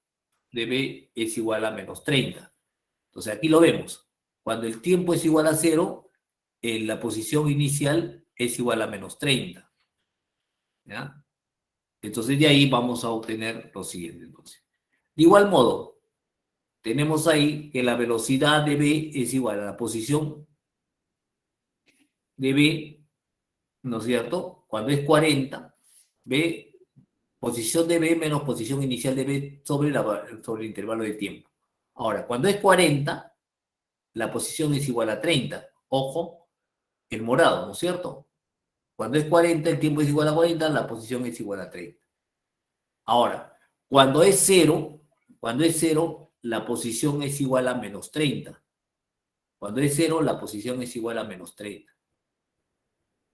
de B es igual a menos 30. Entonces aquí lo vemos. Cuando el tiempo es igual a 0, la posición inicial es igual a menos 30. ¿Ya? Entonces de ahí vamos a obtener lo siguiente. Entonces, de igual modo, tenemos ahí que la velocidad de B es igual a la posición de B, ¿no es cierto? Cuando es 40, posición de B menos posición inicial de B sobre el intervalo de tiempo. Ahora, cuando es 40, la posición es igual a 30. Ojo, el morado, ¿no es cierto? Cuando es 40, el tiempo es igual a 40, la posición es igual a 30. Ahora, cuando es 0, la posición es igual a menos 30. Cuando es 0, la posición es igual a menos 30.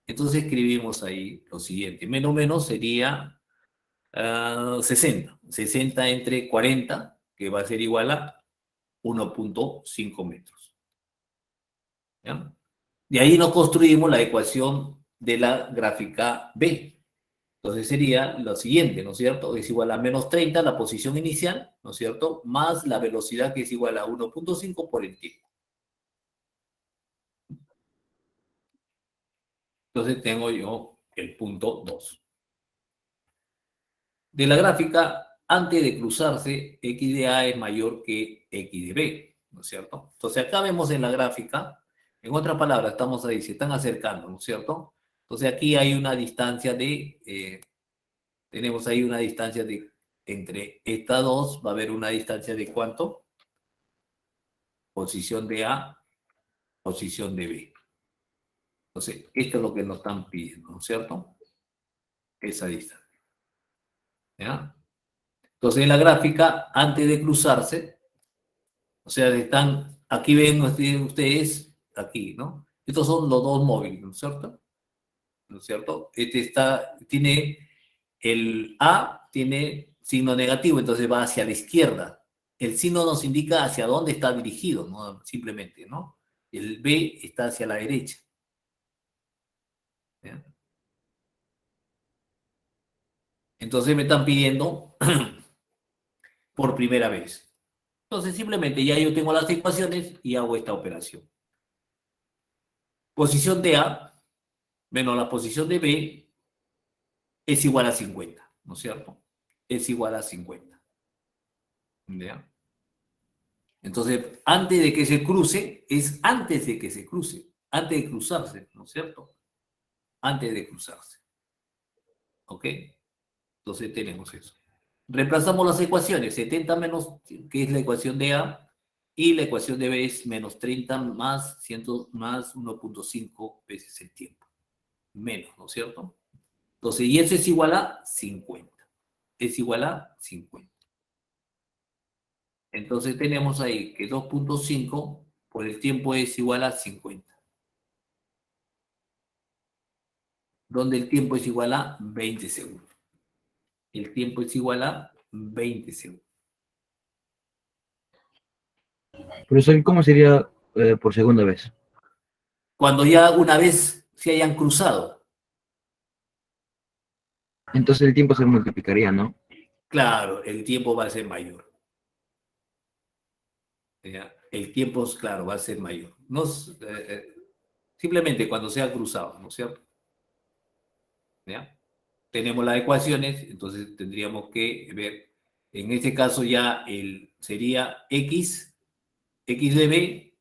Entonces escribimos ahí lo siguiente. Menos sería 60. 60 entre 40, que va a ser igual a 1.5 metros. ¿Ya? De ahí nos construimos la ecuación de la gráfica B. Entonces sería lo siguiente, ¿no es cierto? Es igual a menos 30 la posición inicial, ¿no es cierto? Más la velocidad que es igual a 1.5 por el tiempo. Entonces tengo yo el punto 2. De la gráfica, antes de cruzarse, x de A es mayor que x de B, ¿no es cierto? Entonces acá vemos en la gráfica, en otras palabras, estamos ahí, se están acercando, ¿no es cierto? Entonces aquí hay una distancia tenemos ahí una distancia entre estas dos, va a haber una distancia de ¿cuánto? Posición de A, posición de B. Entonces, esto es lo que nos están pidiendo, ¿no es cierto? Esa distancia. ¿Ya? Entonces, en la gráfica, antes de cruzarse, o sea, aquí ven ustedes, aquí, ¿no? Estos son los dos móviles, ¿no es cierto? ¿No es cierto? El A tiene signo negativo, entonces va hacia la izquierda. El signo nos indica hacia dónde está dirigido, ¿no? Simplemente, ¿no? El B está hacia la derecha. ¿Ya? Entonces me están pidiendo por primera vez. Entonces simplemente ya yo tengo las ecuaciones y hago esta operación. Posición de A menos la posición de B es igual a 50, ¿no es cierto? Es igual a 50. ¿Ya? Entonces, antes de que se cruce, es antes de que se cruce, antes de cruzarse, ¿no es cierto? Antes de cruzarse. ¿Ok? Entonces tenemos eso. Reemplazamos las ecuaciones, 70 menos, que es la ecuación de A, y la ecuación de B es menos 30 más 100 más 1.5 veces el tiempo. Menos, ¿no es cierto? Entonces, y eso es igual a 50. Es igual a 50. Entonces tenemos ahí que 2.5 por el tiempo es igual a 50. Donde el tiempo es igual a 20 segundos. El tiempo es igual a 20 segundos. Profesor, ¿y cómo sería por segunda vez? Cuando ya una vez se hayan cruzado, Entonces el tiempo se multiplicaría, ¿no? claro, el tiempo va a ser mayor. ¿Ya? El tiempo, claro, va a ser mayor. Simplemente cuando sea cruzado, ¿no es cierto? ¿Ya? Tenemos las ecuaciones, entonces tendríamos que ver, en este caso ya sería x de b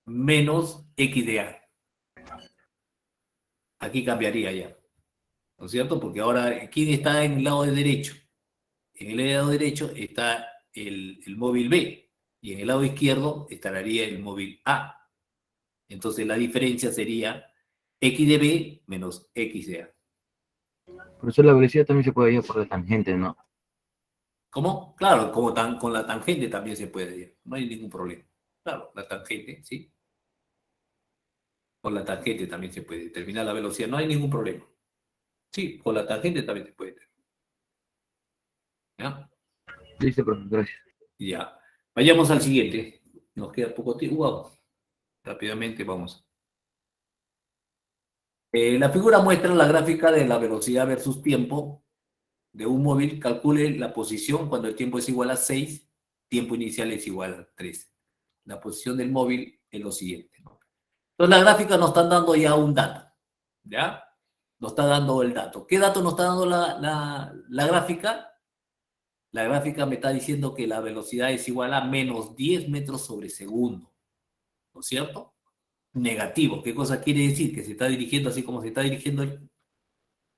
menos x de a. Aquí cambiaría ya, ¿no es cierto? Porque ahora, ¿quién está en el lado derecho? En el lado derecho está el móvil B y en el lado izquierdo estaría el móvil A. Entonces la diferencia sería x de b menos x de a. Profesor, la velocidad también se puede hallar por la tangente, ¿no? ¿Cómo? Claro, con la tangente también se puede hallar. No hay ningún problema. Claro, la tangente, ¿sí? Con la tangente también se puede determinar la velocidad. No hay ningún problema. Sí, con la tangente también se puede. ¿Ya? Listo, profesor, gracias. Ya. Vayamos al siguiente. Nos queda poco tiempo. Wow. Rápidamente vamos. La figura muestra la gráfica de la velocidad versus tiempo de un móvil. Calcule la posición cuando el tiempo es igual a 6, tiempo inicial es igual a 3. La posición del móvil es lo siguiente, ¿no? Entonces la gráfica nos está dando ya un dato, ¿ya? Nos está dando el dato. ¿Qué dato nos está dando la gráfica? La gráfica me está diciendo que la velocidad es igual a menos 10 metros sobre segundo, ¿no es cierto? Negativo. ¿Qué cosa quiere decir? Que se está dirigiendo así como se está dirigiendo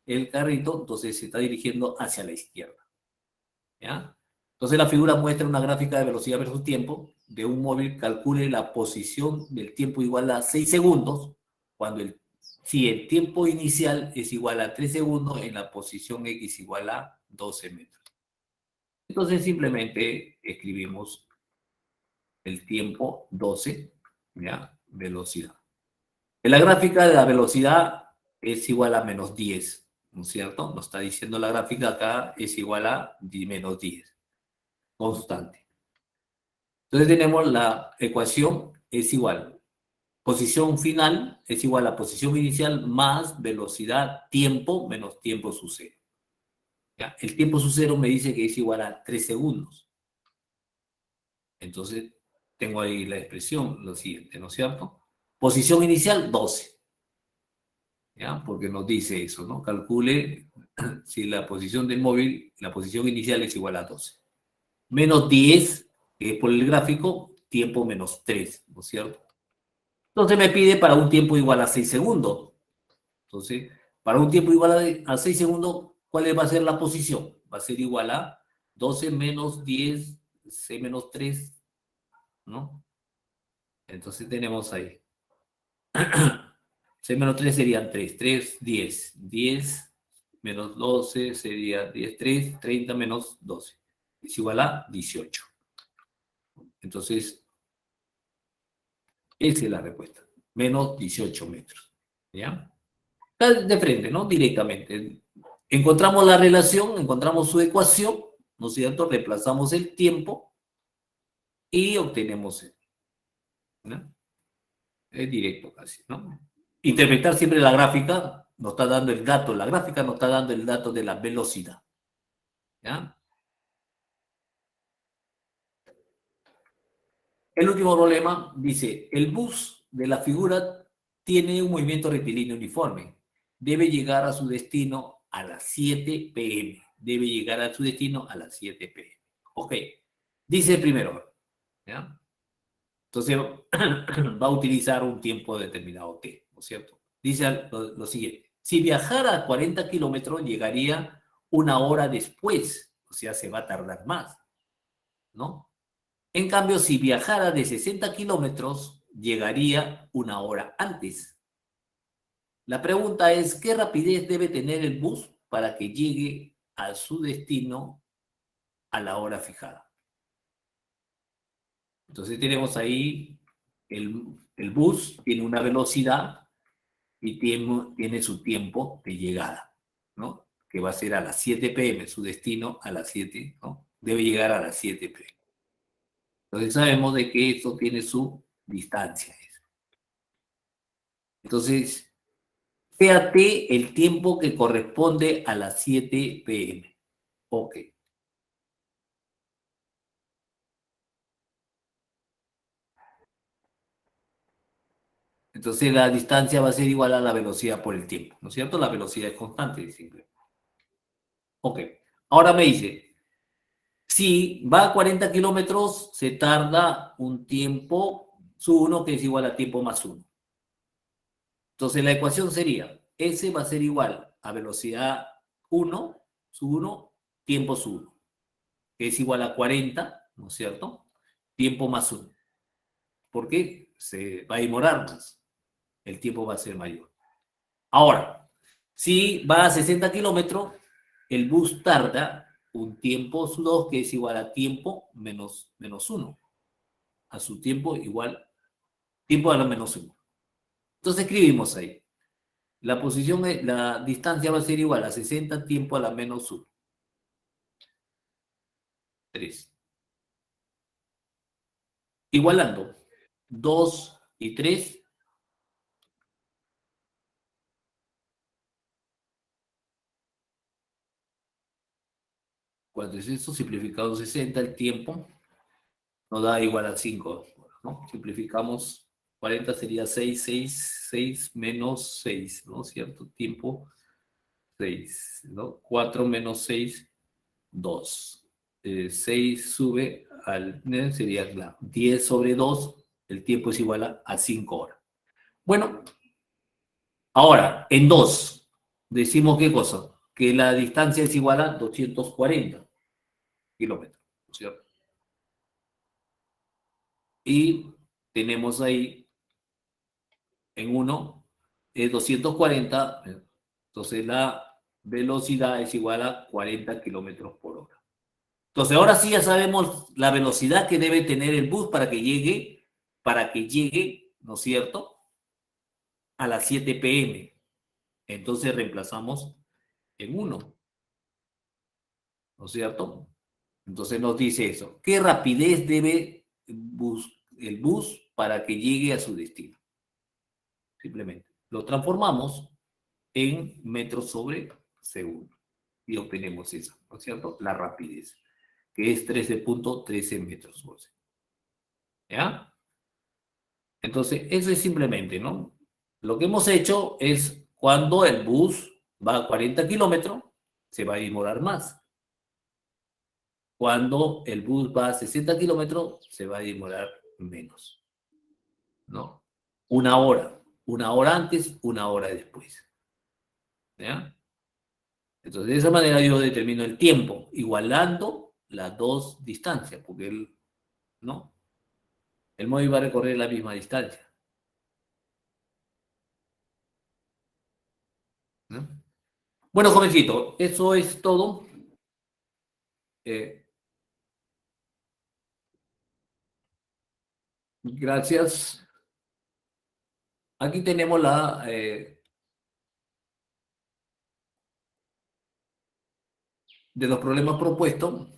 el carrito, entonces se está dirigiendo hacia la izquierda, ¿ya? Entonces la figura muestra una gráfica de velocidad versus tiempo de un móvil. Calcule la posición del tiempo igual a 6 segundos, si el tiempo inicial es igual a 3 segundos, en la posición X igual a 12 metros. Entonces simplemente escribimos el tiempo 12, ¿ya? Velocidad. En la gráfica de la velocidad es igual a menos 10, ¿no es cierto? Nos está diciendo la gráfica acá es igual a menos 10, constante. Entonces tenemos la ecuación es igual. Posición final es igual a posición inicial más velocidad tiempo menos tiempo su cero. ¿Ya? El tiempo su cero me dice que es igual a 3 segundos. Entonces tengo ahí la expresión, lo siguiente, ¿no es cierto? Posición inicial, 12. ¿Ya? Porque nos dice eso, ¿no? Calcule si la posición del móvil, la posición inicial es igual a 12. Menos 10, que es por el gráfico, tiempo menos 3, ¿no es cierto? Entonces me pide para un tiempo igual a 6 segundos. Entonces, para un tiempo igual a 6 segundos, ¿cuál va a ser la posición? Va a ser igual a 12 menos 10, C menos 3, ¿no? Entonces tenemos ahí. C menos 3 serían 3, 3, 10. 10 menos 12 sería 10, 3, 30 menos 12. Es igual a 18. Entonces, esa es la respuesta. Menos 18 metros. ¿Ya? De frente, ¿no? Directamente. Encontramos la relación, encontramos su ecuación, ¿no es cierto? Reemplazamos el tiempo y obtenemos, ¿no? Es directo casi, ¿no? Interpretar siempre la gráfica nos está dando el dato, la gráfica nos está dando el dato de la velocidad. ¿Ya? El último problema dice, el bus de la figura tiene un movimiento rectilíneo uniforme. Debe llegar a su destino a las 7 p.m. Debe llegar a su destino a las 7 p.m. Ok. Dice primero, ¿ya? Entonces va a utilizar un tiempo determinado t, ¿no es cierto? Dice lo siguiente. Si viajara 40 kilómetros, llegaría una hora después. O sea, se va a tardar más, ¿no? En cambio, si viajara de 60 kilómetros, llegaría una hora antes. La pregunta es, ¿qué rapidez debe tener el bus para que llegue a su destino a la hora fijada? Entonces tenemos ahí, el bus tiene una velocidad y tiene su tiempo de llegada, ¿no? Que va a ser a las 7 p.m., su destino a las 7, ¿no? Debe llegar a las 7 p.m. Entonces sabemos de que esto tiene su distancia. Entonces, fíjate el tiempo que corresponde a las 7 p.m. Ok. Entonces la distancia va a ser igual a la velocidad por el tiempo, ¿no es cierto? La velocidad es constante, simple. Ok. Ahora me dice, si va a 40 kilómetros, se tarda un tiempo, su 1, que es igual a tiempo más 1. Entonces la ecuación sería, S va a ser igual a velocidad 1, su 1, tiempo su 1, que es igual a 40, ¿no es cierto? Tiempo más 1. ¿Por qué? Se va a demorar más. El tiempo va a ser mayor. Ahora, si va a 60 kilómetros, el bus tarda un tiempo su 2, que es igual a tiempo menos 1. A su tiempo igual, tiempo a la menos 1. Entonces escribimos ahí. La distancia va a ser igual a 60 tiempo a la menos 1. 3. Igualando 2 y 3. Cuando es eso, simplificado 60, el tiempo nos da igual a 5, ¿no? Simplificamos 40 sería 6 menos 6, ¿no? ¿Cierto? Tiempo 6, ¿no? 4 menos 6, 2. 6 sube al, sería 10 sobre 2, el tiempo es igual a 5 horas. Bueno, ahora, en 2, decimos qué cosa, que la distancia es igual a 240 kilómetros, ¿cierto? Y tenemos ahí en 1 es 240, entonces la velocidad es igual a 40 kilómetros por hora. Entonces ahora sí ya sabemos la velocidad que debe tener el bus para que llegue, ¿no es cierto?, a las 7 p.m. Entonces reemplazamos en 1, ¿no es cierto? Entonces nos dice eso. ¿Qué rapidez debe el bus para que llegue a su destino? Simplemente lo transformamos en metros sobre segundo y obtenemos eso, ¿no es cierto? La rapidez, que es 13.13 metros por segundo. ¿Ya? Entonces, eso es simplemente, ¿no? Lo que hemos hecho es cuando el bus va a 40 kilómetros, se va a demorar más. Cuando el bus va a 60 kilómetros, se va a demorar menos, ¿no? Una hora antes, una hora después. ¿Ya? Entonces, de esa manera yo determino el tiempo, igualando las dos distancias, porque ¿no? El móvil va a recorrer la misma distancia. ¿No? Bueno, jovencito, eso es todo. Gracias. Aquí tenemos de los problemas propuestos.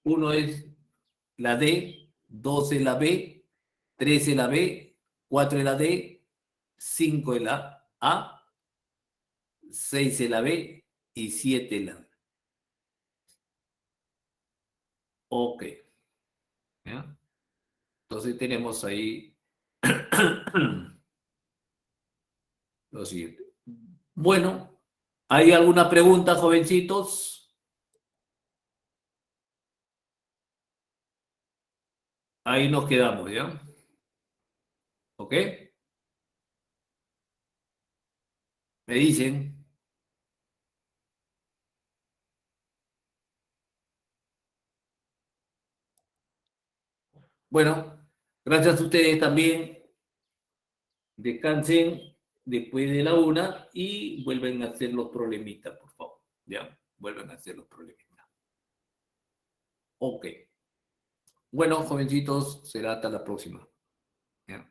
Uno es la D, 2 es la B, 3 es la B, 4 es la D, 5 es la A, 6 es la B y 7 es la B. Ok. ¿Ya? Entonces tenemos ahí lo siguiente. Bueno, ¿hay alguna pregunta, jovencitos? Ahí nos quedamos, ¿ya? ¿Ok? Me dicen. Bueno, gracias a ustedes también. Descansen después de la 1 y vuelven a hacer los problemitas, por favor. ¿Ya? Vuelven a hacer los problemitas. Ok. Bueno, jovencitos, será hasta la próxima. ¿Ya?